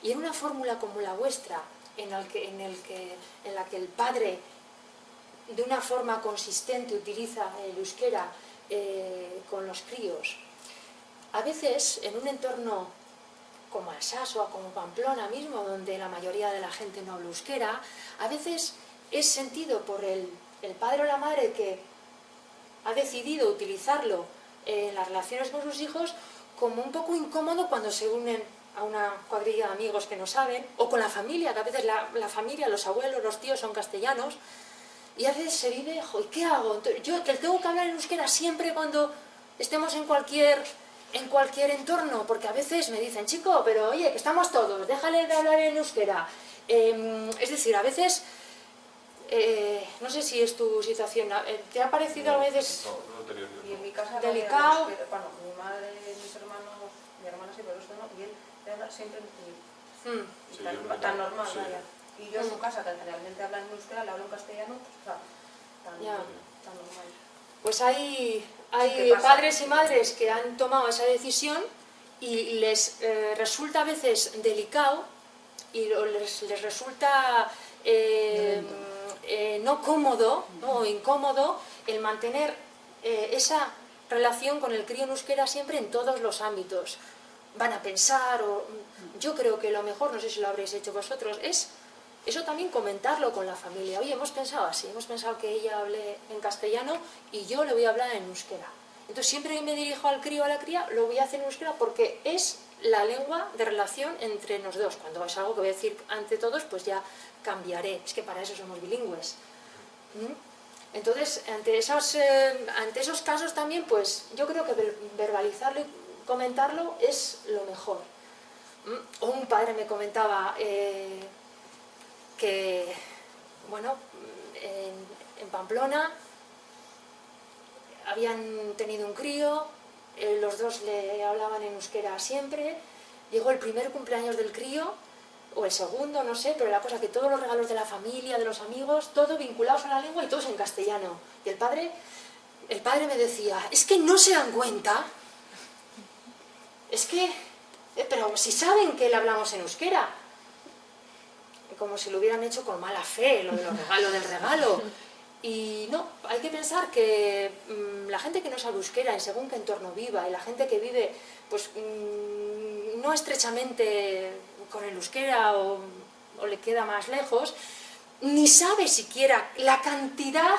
[SPEAKER 1] Y en una fórmula como la vuestra, en la que el padre de una forma consistente utiliza el euskera con los críos, a veces en un entorno como Alsacia o como Pamplona mismo, donde la mayoría de la gente no habla euskera, a veces es sentido por el padre o la madre que ha decidido utilizarlo en las relaciones con sus hijos como un poco incómodo cuando se unen a una cuadrilla de amigos que no saben, o con la familia, que a veces la familia, los abuelos, los tíos son castellanos, y a veces se vive, ¿y qué hago? Entonces, yo que tengo que hablar en euskera siempre cuando estemos en cualquier entorno, porque a veces me dicen, chico, pero oye, que estamos todos, déjale de hablar en euskera. Es decir, a veces, no sé si es tu situación, ¿te ha parecido a veces
[SPEAKER 6] Y en mi casa
[SPEAKER 1] delicado?
[SPEAKER 6] bueno, mi madre, mis hermanos, mi hermana sí, pero esto no, y él le habla siempre en euskera.
[SPEAKER 7] Sí,
[SPEAKER 6] Tan normal,
[SPEAKER 7] sí.
[SPEAKER 6] vaya. Y yo en su casa, que generalmente habla en euskera, le hablo en castellano, pues, o sea, tan normal.
[SPEAKER 1] Pues hay
[SPEAKER 6] ¿Qué pasa?
[SPEAKER 1] padres y madres que han tomado esa decisión y les resulta a veces delicado y les resulta no cómodo, ¿no? O incómodo el mantener esa relación con el crío en euskera siempre en todos los ámbitos. Van a pensar, yo creo que lo mejor, no sé si lo habréis hecho vosotros, es eso también comentarlo con la familia. Oye, hemos pensado así, hemos pensado que ella hable en castellano y yo le voy a hablar en euskera. Entonces siempre que me dirijo al crío o a la cría, lo voy a hacer en euskera porque es la lengua de relación entre nos dos. Cuando es algo que voy a decir ante todos, pues ya cambiaré. Es que para eso somos bilingües. Entonces, ante esos casos también, pues yo creo que verbalizarlo y comentarlo es lo mejor. O un padre me comentaba que, bueno, en Pamplona habían tenido un crío, los dos le hablaban en euskera siempre, llegó el primer cumpleaños del crío, o el segundo, no sé, pero la cosa que todos los regalos de la familia, de los amigos, todo vinculados a la lengua y todos en castellano. Y el padre me decía, es que no se dan cuenta, es que, pero si saben que le hablamos en euskera, como si lo hubieran hecho con mala fe, lo del regalo. Y no, hay que pensar que la gente que no sabe euskera, en según qué entorno viva, y la gente que vive, pues no estrechamente con el euskera o le queda más lejos, ni sabe siquiera la cantidad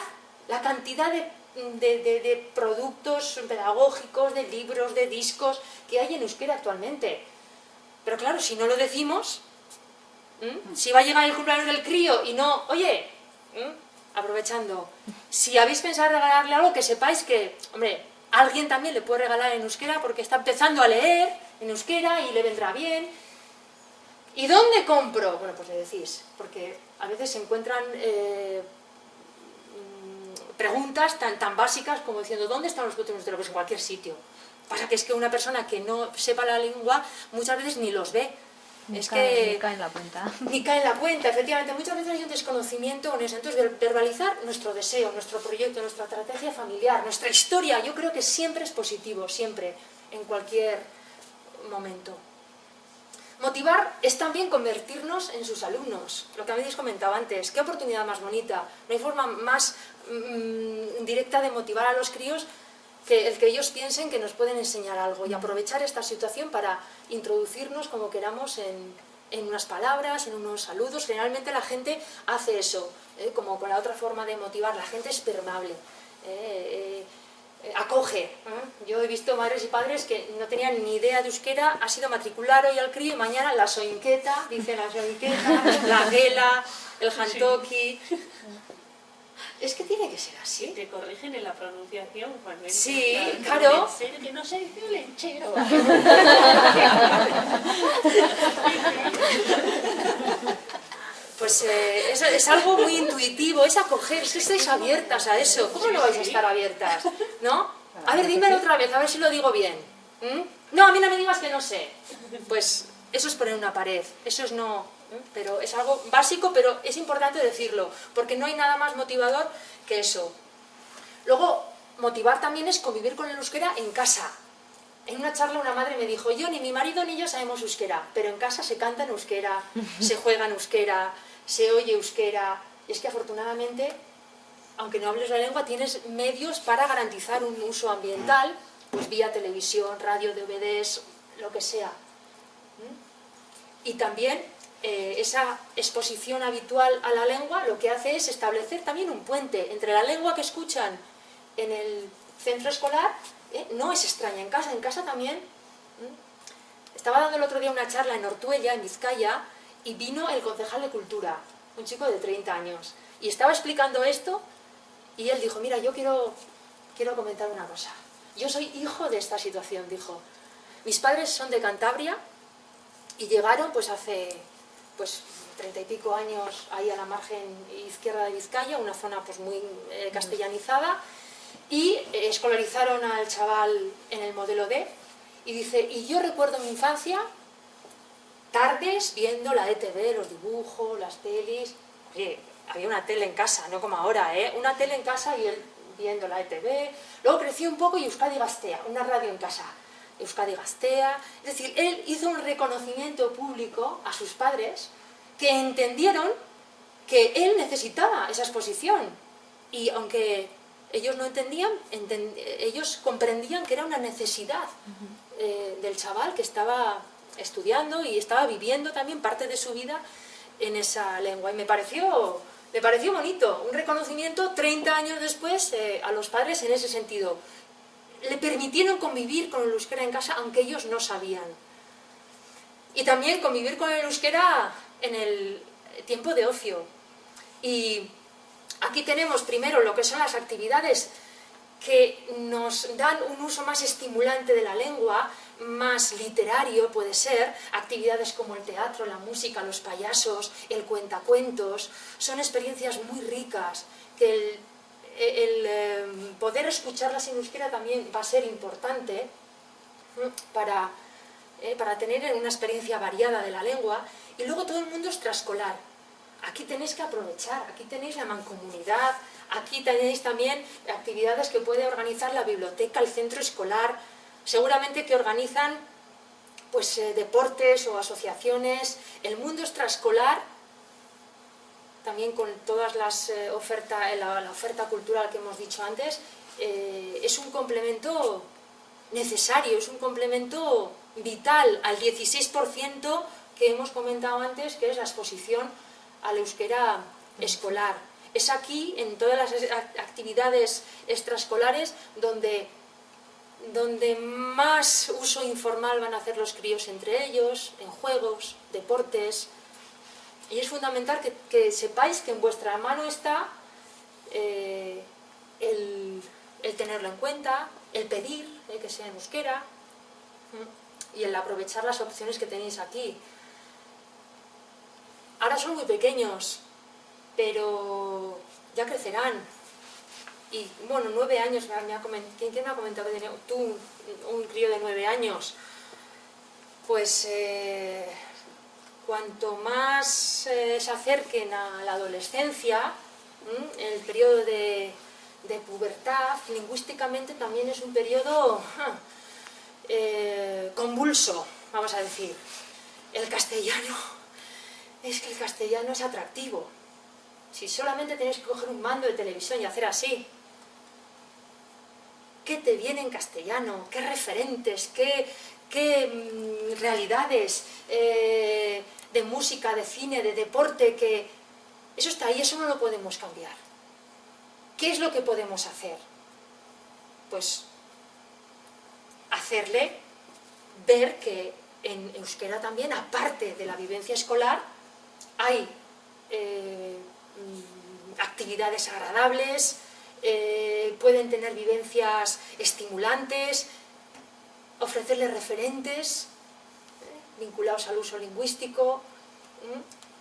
[SPEAKER 1] de productos pedagógicos, de libros, de discos que hay en euskera actualmente. Pero claro, si no lo decimos, si va a llegar el cumpleaños del crío y no, oye, aprovechando, si habéis pensado regalarle algo, que sepáis que, hombre, alguien también le puede regalar en euskera porque está empezando a leer en euskera y le vendrá bien. ¿Y dónde compro? Bueno, pues le decís, porque a veces se encuentran preguntas tan básicas como diciendo, ¿dónde están los botones de pues en cualquier sitio? Pasa que es que una persona que no sepa la lengua muchas veces ni los ve.
[SPEAKER 8] Ni cae en la cuenta.
[SPEAKER 1] Ni cae en la cuenta, efectivamente. Muchas veces hay un desconocimiento en eso. Entonces, verbalizar nuestro deseo, nuestro proyecto, nuestra estrategia familiar, nuestra historia, yo creo que siempre es positivo, siempre, en cualquier momento. Motivar es también convertirnos en sus alumnos, lo que habéis comentado antes. ¿Qué oportunidad más bonita? No hay forma más directa de motivar a los críos que el que ellos piensen que nos pueden enseñar algo y aprovechar esta situación para introducirnos como queramos en unas palabras, en unos saludos. Generalmente la gente hace eso, como con la otra forma de motivar, la gente es permeable, acoge. Yo he visto madres y padres que no tenían ni idea de euskera, ha sido matricular hoy al crío y mañana la soinqueta, dice la soinqueta, la guela, el jantoki. Es que tiene que ser así.
[SPEAKER 3] Y te corrigen en la pronunciación cuando entras.
[SPEAKER 1] Sí, claro.
[SPEAKER 3] En serio, que no se dice lechero.
[SPEAKER 1] Pues es algo muy intuitivo, es acoger, es que estáis abiertas a eso. ¿Cómo no vais a estar abiertas? ¿No? A ver, dímelo otra vez, a ver si lo digo bien. No, a mí no me digas que no sé. Pues eso es poner una pared, eso es no... Pero es algo básico, pero es importante decirlo, porque no hay nada más motivador que eso. Luego, motivar también es convivir con el euskera en casa. En una charla una madre me dijo, yo ni mi marido ni yo sabemos euskera, pero en casa se canta en euskera, se juega en euskera, se oye euskera, y es que afortunadamente, aunque no hables la lengua, tienes medios para garantizar un uso ambiental, pues vía televisión, radio, DVDs, lo que sea. Y también esa exposición habitual a la lengua lo que hace es establecer también un puente entre la lengua que escuchan en el centro escolar, no es extraña en casa también. Estaba dando el otro día una charla en Ortuella, en Vizcaya, y vino el concejal de Cultura, un chico de 30 años, y estaba explicando esto, y él dijo, mira, yo quiero comentar una cosa. Yo soy hijo de esta situación, dijo. Mis padres son de Cantabria, y llegaron pues hace 30 y pico años ahí a la margen izquierda de Vizcaya, una zona pues muy castellanizada, y escolarizaron al chaval en el modelo D, y dice, y yo recuerdo mi infancia, tardes viendo la ETV, los dibujos, las pelis. Oye, había una tele en casa, no como ahora, una tele en casa y él viendo la ETV. Luego creció un poco y Euskadi Gaztea, una radio en casa, Euskadi Gaztea. Es decir, él hizo un reconocimiento público a sus padres que entendieron que él necesitaba esa exposición, y aunque ellos no entendían, ellos comprendían que era una necesidad del chaval que estaba estudiando y estaba viviendo también parte de su vida en esa lengua. Y me pareció bonito, un reconocimiento 30 años después a los padres en ese sentido. Le permitieron convivir con el euskera en casa, aunque ellos no sabían. Y también convivir con el euskera en el tiempo de ocio. Y aquí tenemos primero lo que son las actividades que nos dan un uso más estimulante de la lengua, más literario puede ser, actividades como el teatro, la música, los payasos, el cuentacuentos, son experiencias muy ricas que el poder escucharlas en euskera también va a ser importante para tener una experiencia variada de la lengua. Y luego todo el mundo extraescolar. Aquí tenéis que aprovechar, aquí tenéis la mancomunidad, aquí tenéis también actividades que puede organizar la biblioteca, el centro escolar, seguramente que organizan pues, deportes o asociaciones, el mundo extraescolar, también con todas las la oferta cultural que hemos dicho antes, es un complemento necesario, es un complemento vital al 16% que hemos comentado antes, que es la exposición al euskera escolar. Es aquí, en todas las actividades extraescolares, donde más uso informal van a hacer los críos entre ellos, en juegos, deportes. Y es fundamental que sepáis que en vuestra mano está el tenerlo en cuenta, el pedir que sea en euskera, y el aprovechar las opciones que tenéis aquí. Ahora son muy pequeños, pero ya crecerán. Y bueno, 9 años, ¿quién me ha comentado que tenía tú un crío de 9 años? Pues cuanto más se acerquen a la adolescencia, el periodo de pubertad, lingüísticamente también es un periodo convulso, vamos a decir. El castellano es atractivo. Si solamente tenéis que coger un mando de televisión y hacer así, ¿qué te viene en castellano? ¿Qué referentes? ¿Qué realidades de música, de cine, de deporte? Que eso está ahí, eso no lo podemos cambiar. ¿Qué es lo que podemos hacer? Pues hacerle ver que en euskera también, aparte de la vivencia escolar, hay actividades agradables, pueden tener vivencias estimulantes, ofrecerles referentes vinculados al uso lingüístico,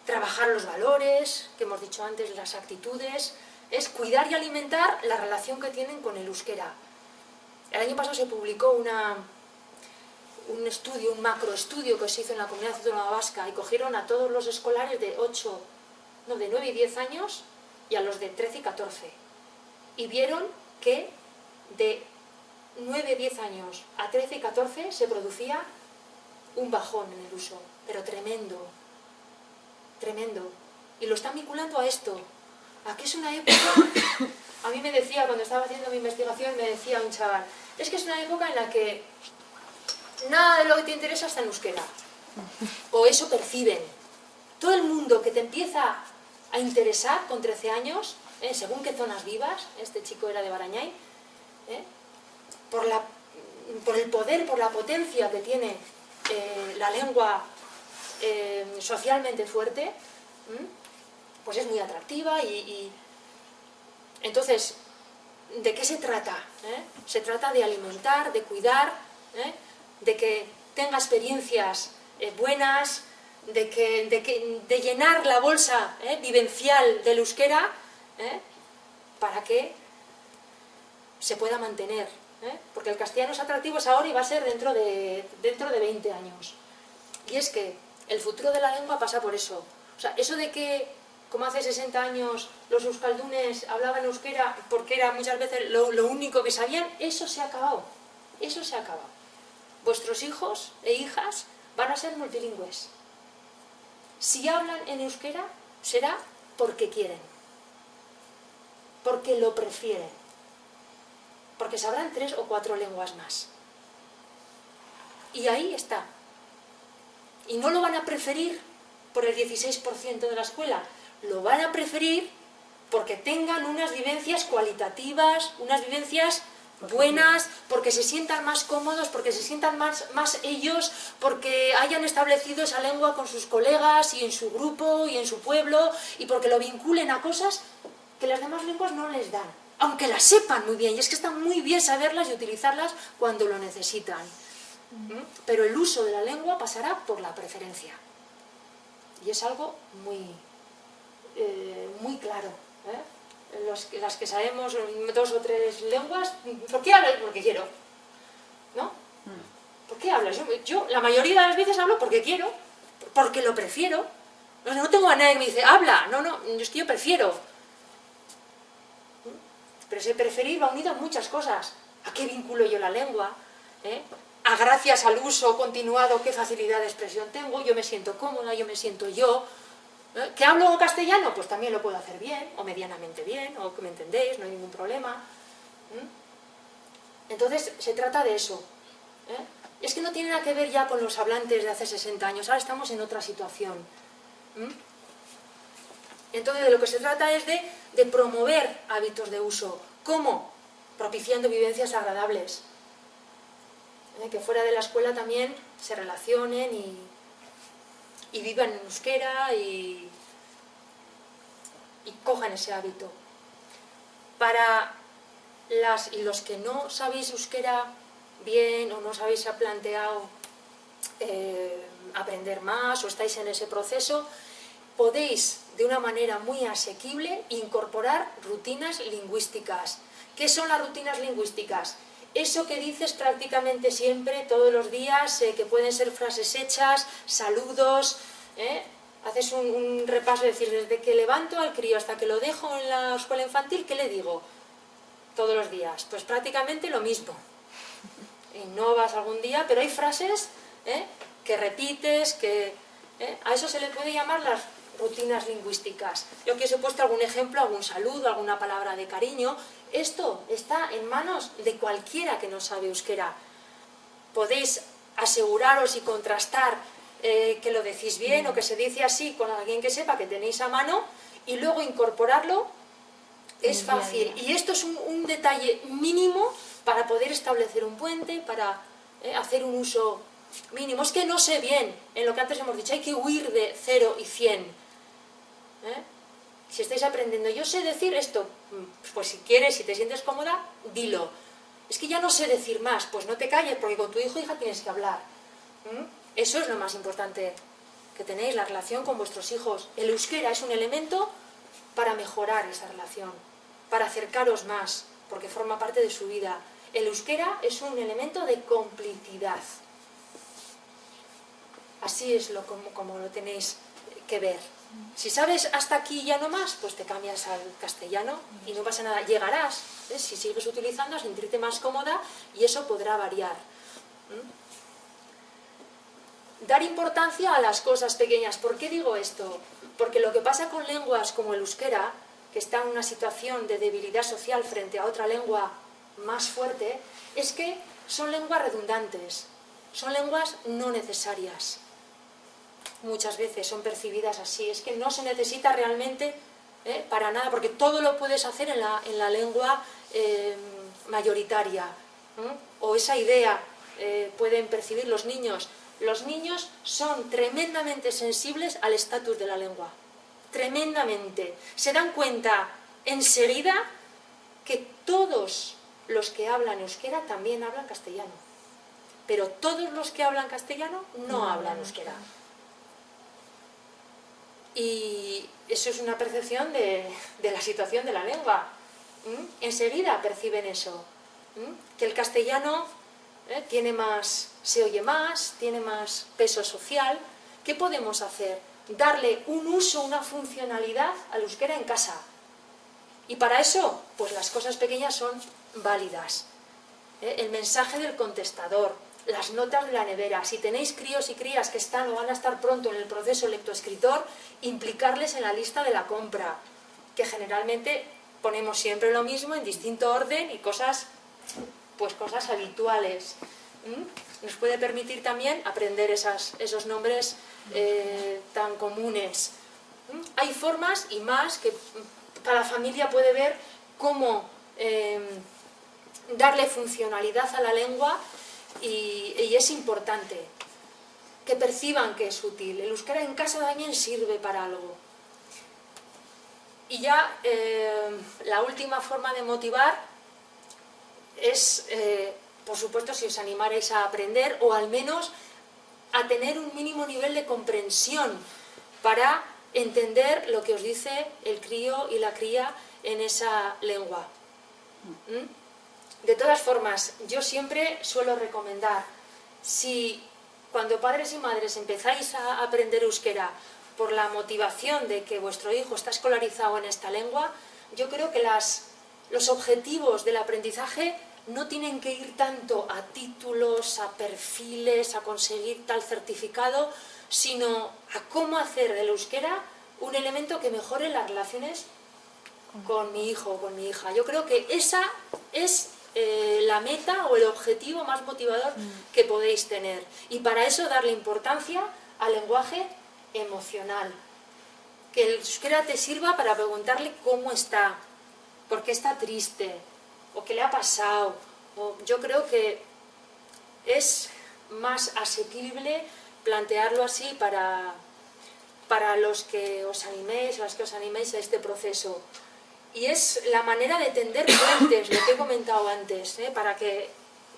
[SPEAKER 1] trabajar los valores, que hemos dicho antes, las actitudes, es cuidar y alimentar la relación que tienen con el euskera. El año pasado se publicó un estudio, un macroestudio que se hizo en la Comunidad Autónoma Vasca, y cogieron a todos los escolares de 9 y 10 años y a los de 13 y 14. Y vieron que de 9, 10 años, a 13, 14 se producía un bajón en el uso, pero tremendo, tremendo. Y lo están vinculando a esto, a que es una época... A mí me decía, cuando estaba haciendo mi investigación, me decía un chaval, es que es una época en la que nada de lo que te interesa está en euskera. O eso perciben. Todo el mundo que te empieza a interesar con 13 años, según qué zonas vivas, este chico era de Barañáin, por el poder, por la potencia que tiene la lengua socialmente fuerte, pues es muy atractiva y entonces, ¿de qué se trata? Se trata de alimentar, de cuidar, de que tenga experiencias buenas, de llenar la bolsa vivencial del euskera para que se pueda mantener. Porque el castellano es atractivo, es ahora y va a ser dentro de 20 años. Y es que el futuro de la lengua pasa por eso. O sea, eso de que, como hace 60 años, los euskaldunes hablaban euskera porque era muchas veces lo único que sabían, eso se ha acabado. Eso se ha acabado. Vuestros hijos e hijas van a ser multilingües. Si hablan en euskera, será porque quieren. Porque lo prefieren. Porque sabrán 3 o 4 lenguas más. Y ahí está. Y no lo van a preferir por el 16% de la escuela. Lo van a preferir porque tengan unas vivencias cualitativas, unas vivencias buenas, porque se sientan más cómodos, porque se sientan más ellos, porque hayan establecido esa lengua con sus colegas y en su grupo y en su pueblo, y porque lo vinculen a cosas que las demás lenguas no les dan, aunque las sepan muy bien, y es que está muy bien saberlas y utilizarlas cuando lo necesitan. Pero el uso de la lengua pasará por la preferencia, y es algo muy claro. Las que sabemos 2 o 3 lenguas, ¿por qué hablas? Porque quiero, ¿no? ¿Por qué hablas? Yo la mayoría de las veces hablo porque quiero, porque lo prefiero. No tengo a nadie que me dice, habla, no, es que yo prefiero. Pero ese preferir va unido a muchas cosas. ¿A qué vinculo yo la lengua? A gracias al uso continuado, qué facilidad de expresión tengo, yo me siento cómoda, yo me siento yo. ¿Que hablo castellano? Pues también lo puedo hacer bien, o medianamente bien, o que me entendéis, no hay ningún problema. Entonces, se trata de eso. Es que no tiene nada que ver ya con los hablantes de hace 60 años, ahora estamos en otra situación. Entonces, de lo que se trata es de promover hábitos de uso. ¿Cómo? Propiciando vivencias agradables. Que fuera de la escuela también se relacionen y vivan en euskera y cojan ese hábito. Para los que no sabéis euskera bien o no os habéis planteado aprender más o estáis en ese proceso, podéis de una manera muy asequible incorporar rutinas lingüísticas. ¿Qué son las rutinas lingüísticas? Eso que dices prácticamente siempre, todos los días, que pueden ser frases hechas, saludos, haces un repaso, es decir, desde que levanto al crío hasta que lo dejo en la escuela infantil, ¿qué le digo? Todos los días, pues prácticamente lo mismo. Innovas algún día, pero hay frases que repites, a eso se le puede llamar las rutinas lingüísticas. Yo aquí os he puesto algún ejemplo, algún saludo, alguna palabra de cariño. Esto está en manos de cualquiera que no sabe euskera. Podéis aseguraros y contrastar que lo decís bien o que se dice así con alguien que sepa que tenéis a mano y luego incorporarlo es fácil. Y esto es un detalle mínimo para poder establecer un puente, para hacer un uso mínimo. Es que no sé bien, en lo que antes hemos dicho, hay que huir de 0 y 100. Si estáis aprendiendo, yo sé decir esto, pues si quieres, si te sientes cómoda, dilo. Es que ya no sé decir más, pues no te calles, porque con tu hijo o hija tienes que hablar. Eso es lo más importante que tenéis, la relación con vuestros hijos. El euskera es un elemento para mejorar esa relación, para acercaros más, porque forma parte de su vida. El euskera es un elemento de complicidad. Así es como lo tenéis que ver. Si sabes hasta aquí y ya no más, pues te cambias al castellano y no pasa nada. Llegarás, si sigues utilizando, a sentirte más cómoda y eso podrá variar. Dar importancia a las cosas pequeñas. ¿Por qué digo esto? Porque lo que pasa con lenguas como el euskera, que está en una situación de debilidad social frente a otra lengua más fuerte, es que son lenguas redundantes, son lenguas no necesarias. Muchas veces son percibidas así, es que no se necesita realmente para nada, porque todo lo puedes hacer en la lengua mayoritaria, o esa idea pueden percibir los niños. Los niños son tremendamente sensibles al estatus de la lengua, tremendamente. Se dan cuenta enseguida que todos los que hablan euskera también hablan castellano, pero todos los que hablan castellano no hablan euskera. Y eso es una percepción de la situación de la lengua. Enseguida perciben eso, que el castellano se oye más, tiene más peso social. ¿Qué podemos hacer? Darle un uso, una funcionalidad al euskera en casa. Y para eso, pues las cosas pequeñas son válidas. El mensaje del contestador, las notas de la nevera. Si tenéis críos y crías que están o van a estar pronto en el proceso lectoescritor, implicarles en la lista de la compra, que generalmente ponemos siempre lo mismo en distinto orden y cosas habituales. Nos puede permitir también aprender esos nombres tan comunes. Hay formas y más que cada familia puede ver cómo darle funcionalidad a la lengua y es importante que perciban que es útil. El euskera en casa también sirve para algo. Y ya la última forma de motivar es, por supuesto, si os animarais a aprender o al menos a tener un mínimo nivel de comprensión para entender lo que os dice el crío y la cría en esa lengua. De todas formas, yo siempre suelo recomendar, si cuando padres y madres empezáis a aprender euskera por la motivación de que vuestro hijo está escolarizado en esta lengua, yo creo que los objetivos del aprendizaje no tienen que ir tanto a títulos, a perfiles, a conseguir tal certificado, sino a cómo hacer del euskera un elemento que mejore las relaciones con mi hijo o con mi hija. Yo creo que esa es la meta o el objetivo más motivador que podéis tener. Y para eso darle importancia al lenguaje emocional. Que el euskera te sirva para preguntarle cómo está, por qué está triste, o qué le ha pasado. Yo creo que es más asequible plantearlo así para los que os animéis, las que os animéis a este proceso. Y es la manera de tender puentes, lo que he comentado antes, para que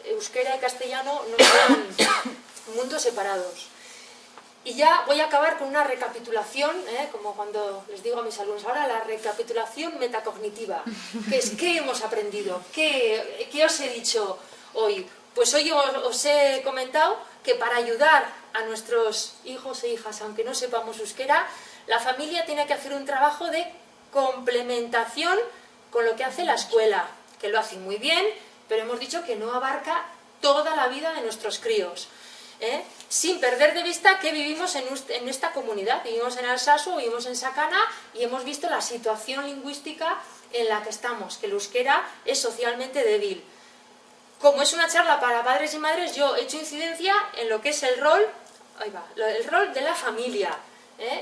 [SPEAKER 1] euskera y castellano no sean mundos separados. Y ya voy a acabar con una recapitulación, como cuando les digo a mis alumnos ahora, la recapitulación metacognitiva, que es qué hemos aprendido, qué os he dicho hoy. Pues hoy os he comentado que para ayudar a nuestros hijos e hijas, aunque no sepamos euskera, la familia tiene que hacer un trabajo de complementación con lo que hace la escuela, que lo hace muy bien, pero hemos dicho que no abarca toda la vida de nuestros críos. Sin perder de vista que vivimos en esta comunidad, vivimos en Alsasu, vivimos en Sakana y hemos visto la situación lingüística en la que estamos, que el euskera es socialmente débil. Como es una charla para padres y madres, yo he hecho incidencia en lo que es el rol de la familia.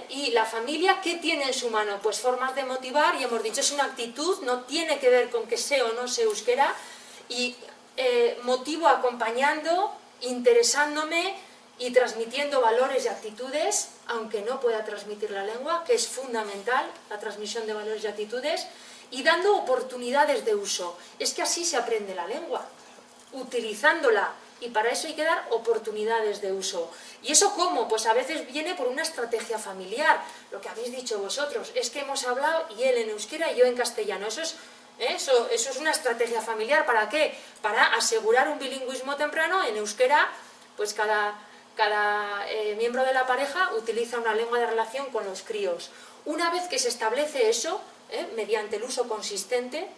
[SPEAKER 1] Y la familia, ¿qué tiene en su mano? Pues formas de motivar, y hemos dicho, es una actitud, no tiene que ver con que sea o no sea euskera, y motivo acompañando, interesándome y transmitiendo valores y actitudes, aunque no pueda transmitir la lengua, que es fundamental la transmisión de valores y actitudes, y dando oportunidades de uso. Es que así se aprende la lengua, utilizándola, y para eso hay que dar oportunidades de uso. ¿Y eso cómo? Pues a veces viene por una estrategia familiar, lo que habéis dicho vosotros, es que hemos hablado y él en euskera y yo en castellano. Eso es una estrategia familiar. ¿Para qué? Para asegurar un bilingüismo temprano en euskera, pues cada miembro de la pareja utiliza una lengua de relación con los críos. Una vez que se establece eso, mediante el uso consistente,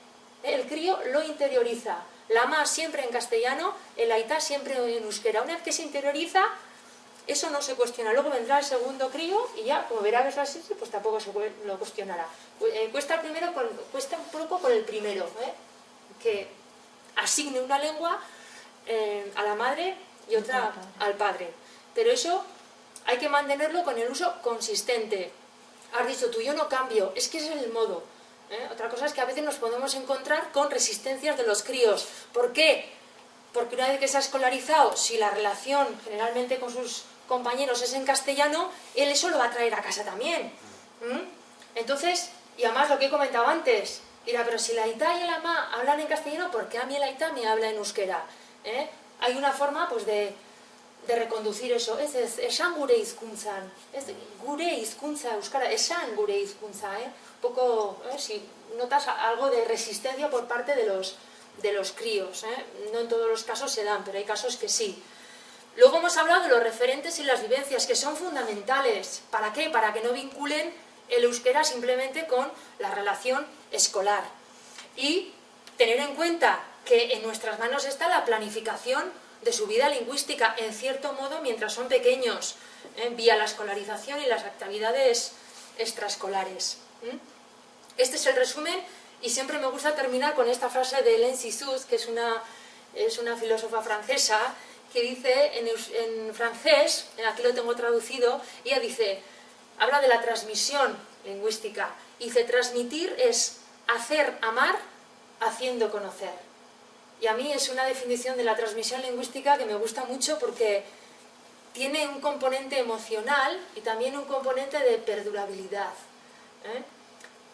[SPEAKER 1] el crío lo interioriza. La ma siempre en castellano, el aitá siempre en euskera. Una vez que se interioriza, eso no se cuestiona. Luego vendrá el segundo crío y ya, como verá que es así, pues tampoco se lo cuestionará. Cuesta un poco con el primero, que asigne una lengua a la madre y otra al padre. Pero eso hay que mantenerlo con el uso consistente. Has dicho tú, yo no cambio, es que ese es el modo. Otra cosa es que a veces nos podemos encontrar con resistencias de los críos. ¿Por qué? Porque una vez que se ha escolarizado, si la relación generalmente con sus compañeros es en castellano, él eso lo va a traer a casa también. Entonces, y además lo que he comentado antes, dirá, pero si la aitá y el ama hablan en castellano, ¿por qué a mí el aitá me habla en euskera? Hay una forma pues de reconducir eso. Esan gure hizkuntzan, gure hizkuntza euskara, esan gure hizkuntza, un poco, si notas algo de resistencia por parte de los críos, no en todos los casos se dan, pero hay casos que sí. Luego hemos hablado de los referentes y las vivencias, que son fundamentales. ¿Para qué? Para que no vinculen el euskera simplemente con la relación escolar. Y tener en cuenta que en nuestras manos está la planificación de su vida lingüística, en cierto modo, mientras son pequeños, vía la escolarización y las actividades extraescolares. Este es el resumen, y siempre me gusta terminar con esta frase de Hélène Cixous, que es una filósofa francesa, que dice en francés, aquí lo tengo traducido, ella dice, habla de la transmisión lingüística, y dice, transmitir es hacer amar haciendo conocer. Y a mí es una definición de la transmisión lingüística que me gusta mucho porque tiene un componente emocional y también un componente de perdurabilidad.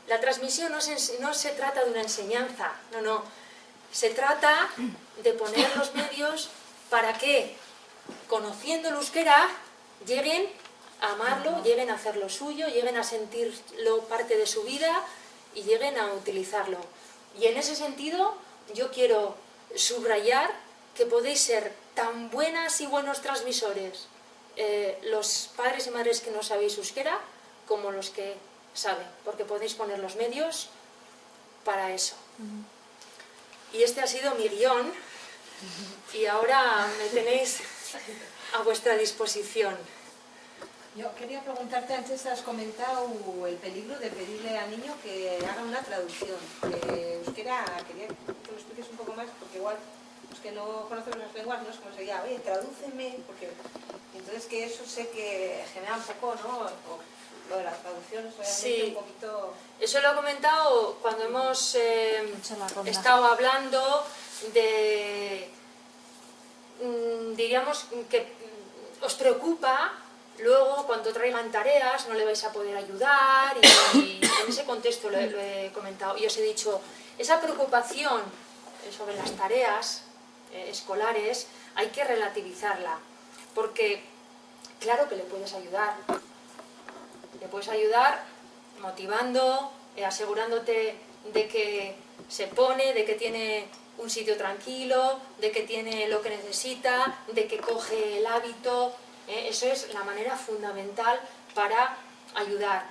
[SPEAKER 1] La transmisión no se trata de una enseñanza, no. Se trata de poner los medios para que, conociendo el euskera, lleguen a amarlo, lleguen a hacerlo suyo, lleguen a sentirlo parte de su vida y lleguen a utilizarlo. Y en ese sentido, yo quiero subrayar que podéis ser tan buenas y buenos transmisores, los padres y madres que no sabéis euskera, como los que saben, porque podéis poner los medios para eso. Y este ha sido mi guión, y ahora me tenéis a vuestra disposición.
[SPEAKER 6] Yo quería preguntarte, antes has comentado el peligro de pedirle al niño que haga una traducción de euskera. Quería que lo expliques un poco más, porque igual los que no conocemos las lenguas no es como sería, oye, tradúceme, porque entonces que eso sé que genera un poco, ¿no? Lo de la traducción es realmente
[SPEAKER 1] Sí.
[SPEAKER 6] un poquito...
[SPEAKER 1] Eso lo he comentado cuando hemos estado hablando de, diríamos, que os preocupa, luego cuando traigan tareas no le vais a poder ayudar, y en ese contexto lo he comentado. Y os he dicho, esa preocupación sobre las tareas escolares hay que relativizarla, porque claro que le puedes ayudar. Le puedes ayudar motivando, asegurándote de que se pone, de que tiene un sitio tranquilo, de que tiene lo que necesita, de que coge el hábito. Eso es la manera fundamental para ayudar.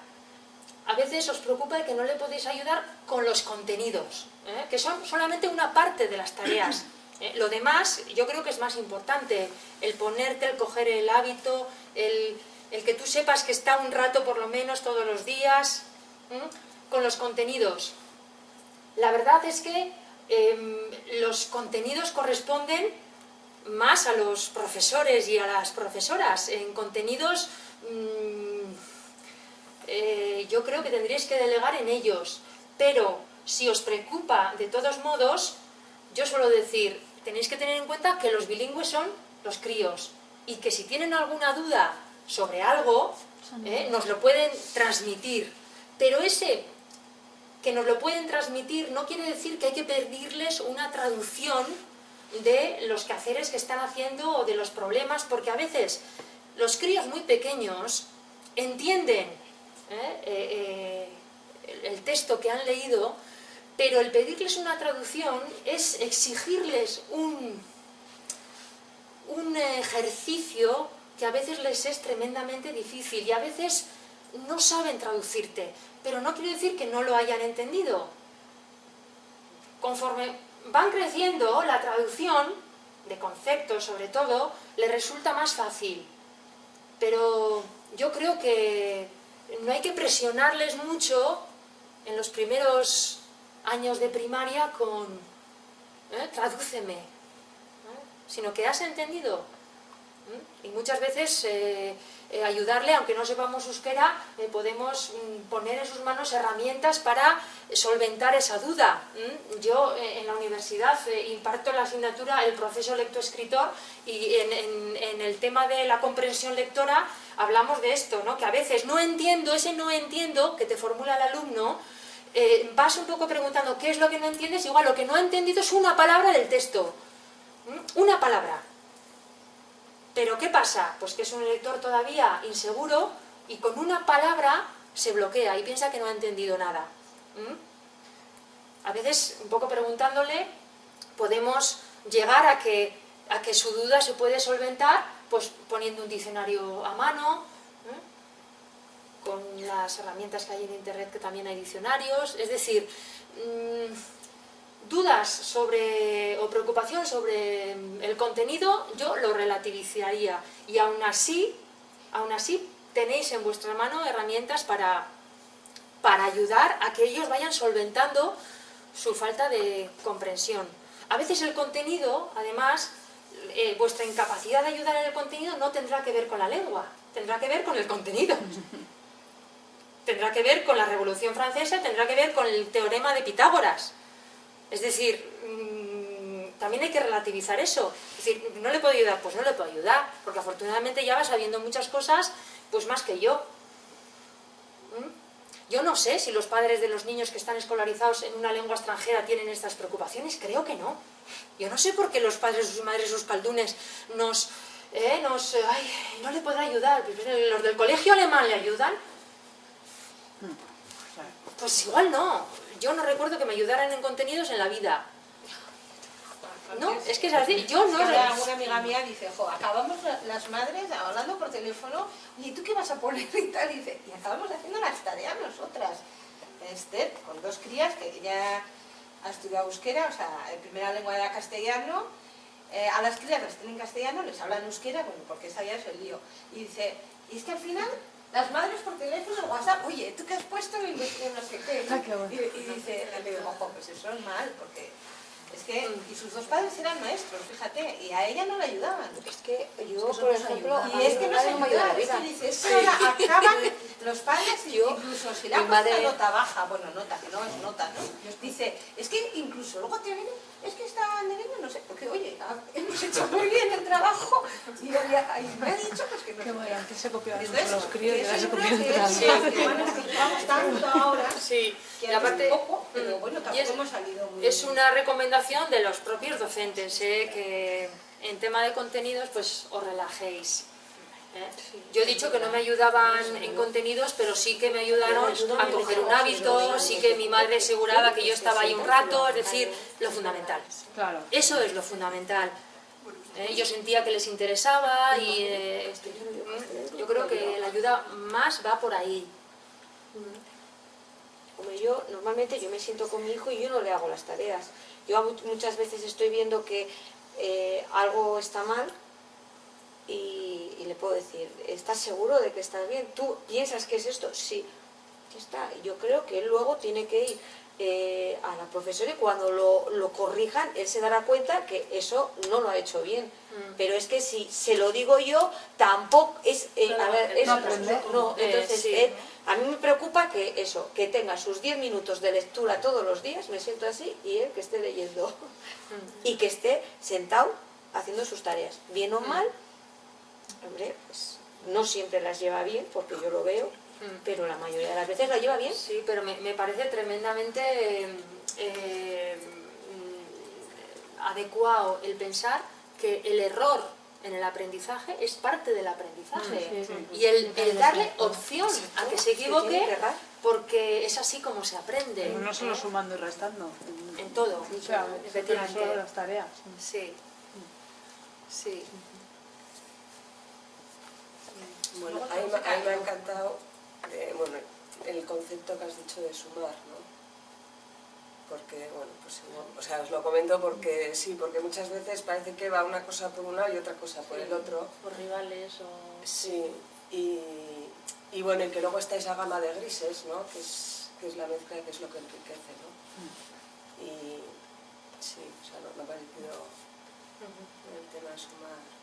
[SPEAKER 1] A veces os preocupa de que no le podéis ayudar con los contenidos, que son solamente una parte de las tareas. Lo demás yo creo que es más importante, el ponerte, el coger el hábito, el que tú sepas que está un rato por lo menos todos los días, con los contenidos. La verdad es que los contenidos corresponden más a los profesores y a las profesoras. En contenidos yo creo que tendríais que delegar en ellos, pero si os preocupa de todos modos, yo suelo decir, tenéis que tener en cuenta que los bilingües son los críos, y que si tienen alguna duda sobre algo, nos lo pueden transmitir, pero ese que nos lo pueden transmitir no quiere decir que hay que pedirles una traducción de los quehaceres que están haciendo o de los problemas, porque a veces los críos muy pequeños entienden el texto que han leído, pero el pedirles una traducción es exigirles un ejercicio que a veces les es tremendamente difícil y a veces no saben traducirte, pero no quiere decir que no lo hayan entendido. Conforme van creciendo, la traducción de conceptos sobre todo les resulta más fácil, pero yo creo que no hay que presionarles mucho en los primeros años de primaria con tradúceme, sino que has entendido. Y muchas veces ayudarle, aunque no sepamos euskera, podemos poner en sus manos herramientas para solventar esa duda. Yo en la universidad imparto la asignatura el proceso lectoescritor y en el tema de la comprensión lectora hablamos de esto, ¿no? Que a veces no entiendo, ese no entiendo que te formula el alumno, vas un poco preguntando qué es lo que no entiendes, igual lo que no ha entendido es una palabra del texto, una palabra. Pero ¿qué pasa? Pues que es un lector todavía inseguro y con una palabra se bloquea y piensa que no ha entendido nada. A veces, un poco preguntándole, podemos llegar a que su duda se puede solventar pues poniendo un diccionario a mano, con las herramientas que hay en internet, que también hay diccionarios. Es decir, dudas sobre o preocupación sobre el contenido yo lo relativizaría y aún así tenéis en vuestra mano herramientas para ayudar a que ellos vayan solventando su falta de comprensión. A veces el contenido, además, vuestra incapacidad de ayudar en el contenido no tendrá que ver con la lengua, tendrá que ver con el contenido. Tendrá que ver con la Revolución Francesa, tendrá que ver con el teorema de Pitágoras. Es decir, también hay que relativizar eso. Es decir, ¿no le puedo ayudar? Pues no le puedo ayudar, porque afortunadamente ya va sabiendo muchas cosas, pues más que yo. Yo no sé si los padres de los niños que están escolarizados en una lengua extranjera tienen estas preocupaciones, creo que no. Yo no sé por qué los padres o sus madres, sus caldunes, no le podrá ayudar. ¿Los del colegio alemán le ayudan? Pues igual no. Yo no recuerdo que me ayudaran en contenidos en la vida. No, es que es así. Yo no
[SPEAKER 6] recuerdo. Una amiga mía dice, acabamos las madres hablando por teléfono, y ¿tú qué vas a poner y tal? Y dice, y acabamos haciendo las tareas nosotras. Esther, con dos crías, que ella ha estudiado euskera, o sea, en primera lengua era castellano, a las crías las tienen en castellano, les hablan euskera, bueno, porque esa ya es el lío. Y dice, y es que al final las madres por teléfono, el WhatsApp, oye, ¿tú qué has puesto? Y no sé qué. Y dice, le digo, ojo, pues eso es mal, porque es que, y sus dos padres eran maestros, fíjate, y a ella no le ayudaban.
[SPEAKER 5] Es que yo, por ejemplo,
[SPEAKER 6] y es que no se ayudaban, es que dice, es que ahora acaban los padres, incluso si le han puesto una nota baja, bueno, nota, que no es nota, ¿no? Dice, es que incluso luego te viene, es que está de niño, no sé, porque oye, hemos hecho muy bien el trabajo, y me ha dicho pues que no.
[SPEAKER 4] Qué bueno, antes se copiaban
[SPEAKER 6] Entonces,
[SPEAKER 4] los críos y ahora se copian
[SPEAKER 6] que vamos tanto ahora,
[SPEAKER 1] sí,
[SPEAKER 6] que
[SPEAKER 1] y aparte,
[SPEAKER 6] poco, pero bueno, tampoco hemos salido muy
[SPEAKER 1] es
[SPEAKER 6] bien.
[SPEAKER 1] una recomendación de los propios docentes, que en tema de contenidos pues os relajéis. Yo he dicho que no me ayudaban en contenidos, pero sí que me ayudaron a coger un hábito, sí que mi madre aseguraba que yo estaba ahí un rato, es decir, lo fundamental. Eso es lo fundamental. Yo sentía que les interesaba y yo creo que la ayuda más va por ahí.
[SPEAKER 5] Como yo, normalmente yo me siento con mi hijo y yo no le hago las tareas. Yo muchas veces estoy viendo que algo está mal y le puedo decir, ¿estás seguro de que estás bien? ¿Tú piensas que es esto? Sí, ya está. Yo creo que él luego tiene que ir a la profesora y cuando lo corrijan, él se dará cuenta que eso no lo ha hecho bien. Pero es que si se lo digo yo, tampoco es... entonces, a mí me preocupa que eso, que tenga sus 10 minutos de lectura todos los días, me siento así, y él que esté leyendo. Y que esté sentado haciendo sus tareas. Bien o mal, hombre, pues no siempre las lleva bien, porque yo lo veo, pero la mayoría de las veces la lleva bien.
[SPEAKER 1] Sí, pero me parece tremendamente adecuado el pensar que el error en el aprendizaje es parte del aprendizaje. Y el darle opción a que se equivoque, porque es así como se aprende.
[SPEAKER 4] Pero no solo sumando y restando.
[SPEAKER 1] En todo,
[SPEAKER 4] O sea, no solo las tareas.
[SPEAKER 1] Sí. Sí.
[SPEAKER 7] Bueno,
[SPEAKER 2] Luego
[SPEAKER 7] a mí
[SPEAKER 2] todo se
[SPEAKER 7] me ha
[SPEAKER 2] cae.
[SPEAKER 7] encantado bueno, el concepto que has dicho de sumar, ¿no? Porque, bueno, pues o sea, os lo comento porque sí, porque muchas veces parece que va una cosa por un lado y otra cosa por el otro.
[SPEAKER 3] O rivales o...
[SPEAKER 7] Sí, y bueno, y que luego está esa gama de grises, ¿no? Que es la mezcla, que es lo que enriquece, ¿no? Y sí, o sea, me ha parecido el tema de sumar.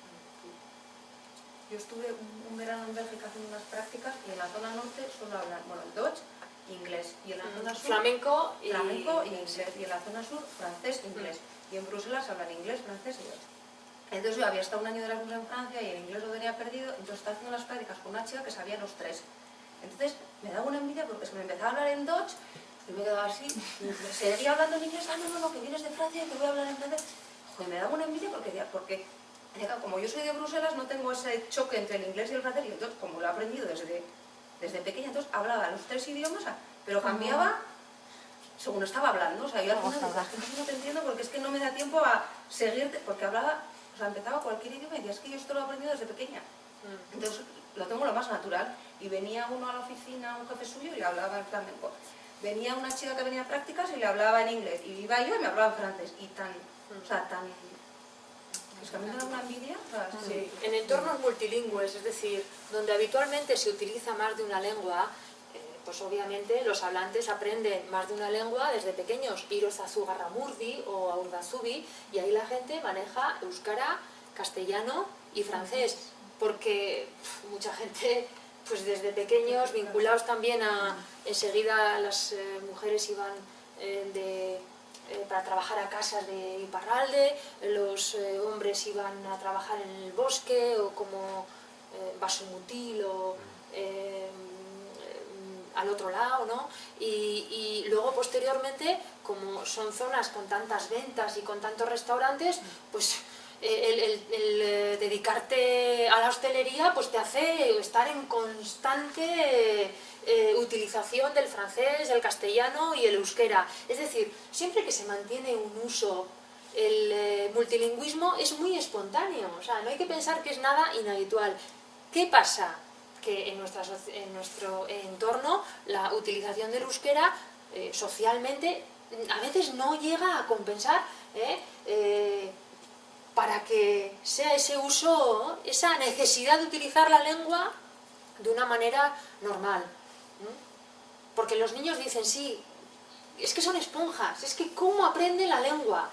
[SPEAKER 6] Yo estuve un verano en Bélgica haciendo unas prácticas y en la zona norte solo hablan, bueno, el Dutch, inglés, y en la zona sur
[SPEAKER 1] Flamenco y
[SPEAKER 6] inglés, y en la zona sur francés, inglés, y en Bruselas hablan inglés, francés y Dutch. Entonces yo había estado un año de Erasmus en Francia y el inglés lo tenía perdido, entonces estaba haciendo las prácticas con una chica que sabía los tres. Entonces me daba una envidia porque se me empezaba a hablar en Dutch y me quedaba así, seguía hablando en inglés, no, que vienes de Francia y te voy a hablar en francés. Joder, me daba una envidia porque como yo soy de Bruselas no tengo ese choque entre el inglés y el francés y entonces como lo he aprendido desde pequeña, entonces hablaba los tres idiomas, pero cambiaba según estaba hablando, o sea, yo al final digo, es que no te entiendo porque es que no me da tiempo a seguirte, porque hablaba, o sea, empezaba cualquier idioma y decía, es que yo esto lo he aprendido desde pequeña, entonces lo tengo lo más natural, y venía uno a la oficina, un jefe suyo, y le hablaba en flamenco, venía una chica que venía a prácticas y le hablaba en inglés, y iba yo y me hablaba en francés, y o sea, es que a mí me da una envidia, o sea,
[SPEAKER 1] Sí, en entornos multilingües, es decir, donde habitualmente se utiliza más de una lengua, pues obviamente los hablantes aprenden más de una lengua desde pequeños, iros a Zugarramurdi o a Urdazubí, y ahí la gente maneja euskara, castellano y francés, porque mucha gente, pues desde pequeños, vinculados también a, enseguida las mujeres iban para trabajar a casas de Iparralde, los hombres iban a trabajar en el bosque o como Basumutil o al otro lado, ¿no? Y luego posteriormente, como son zonas con tantas ventas y con tantos restaurantes, pues el dedicarte a la hostelería pues te hace estar en constante utilización del francés, del castellano y el euskera. Es decir, siempre que se mantiene un uso, el multilingüismo es muy espontáneo, o sea, no hay que pensar que es nada inhabitual. ¿Qué pasa? Que en nuestro entorno la utilización del euskera socialmente a veces no llega a compensar para que sea ese uso, esa necesidad de utilizar la lengua de una manera normal. Porque los niños dicen, sí, es que son esponjas, es que cómo aprenden la lengua.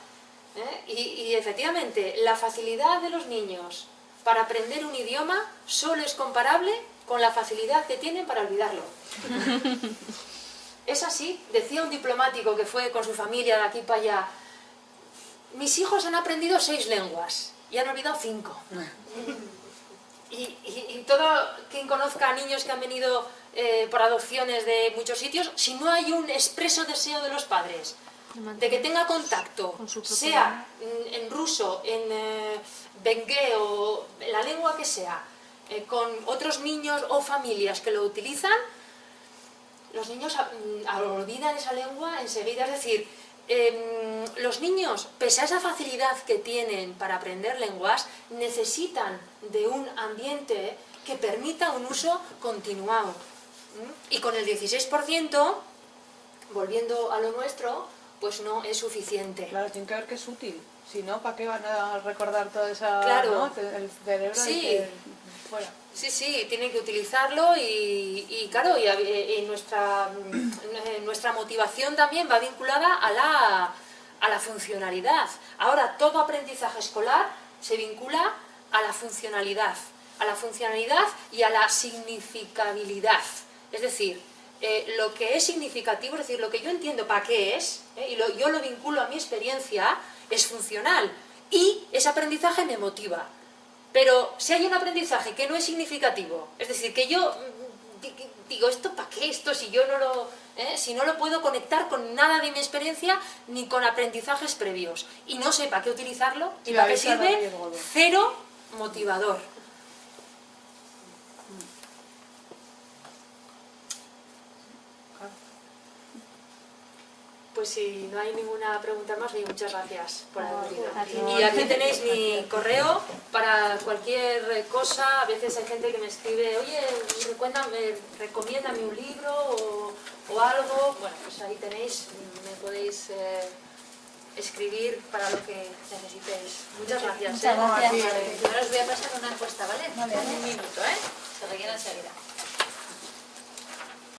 [SPEAKER 1] Y efectivamente, la facilidad de los niños para aprender un idioma solo es comparable con la facilidad que tienen para olvidarlo. Es así, decía un diplomático que fue con su familia de aquí para allá, mis hijos han aprendido 6 lenguas y han olvidado 5. Y todo quien conozca a niños que han venido por adopciones de muchos sitios, si no hay un expreso deseo de los padres de que tenga contacto, sea en ruso, en bengué o la lengua que sea, con otros niños o familias que lo utilizan, los niños olvidan esa lengua enseguida. Es decir, los niños, pese a esa facilidad que tienen para aprender lenguas, necesitan de un ambiente que permita un uso continuado. Y con el 16%, volviendo a lo nuestro, pues no es suficiente.
[SPEAKER 4] Claro, tiene que ver que es útil. Si no, ¿para qué van a recordar toda esa...
[SPEAKER 1] Claro.
[SPEAKER 4] ¿no? El cerebro
[SPEAKER 1] Sí.
[SPEAKER 4] que fuera.
[SPEAKER 1] Sí, tienen que utilizarlo y claro, y nuestra motivación también va vinculada a la funcionalidad. Ahora, todo aprendizaje escolar se vincula a la funcionalidad y a la significabilidad. Es decir, lo que es significativo, es decir, lo que yo entiendo para qué es, yo lo vinculo a mi experiencia, es funcional y ese aprendizaje me motiva. Pero si hay un aprendizaje que no es significativo, es decir, que yo digo, ¿esto para qué? Esto si yo no lo... si no lo puedo conectar con nada de mi experiencia ni con aprendizajes previos y no sé para qué utilizarlo y para qué sirve, cero motivador. pues si no hay ninguna pregunta más, muchas gracias por haber venido.
[SPEAKER 8] A ti.
[SPEAKER 1] Y aquí tenéis mi correo para cualquier cosa. A veces hay gente que me escribe, oye, recomiéndame un libro o algo. Bueno, pues ahí tenéis, me podéis escribir para lo que necesitéis. Muchas gracias.
[SPEAKER 8] Muchas gracias.
[SPEAKER 4] Vale.
[SPEAKER 9] Ahora os voy a pasar una encuesta, ¿vale?
[SPEAKER 4] Vale.
[SPEAKER 9] Un minuto, ¿eh? Se rellena enseguida.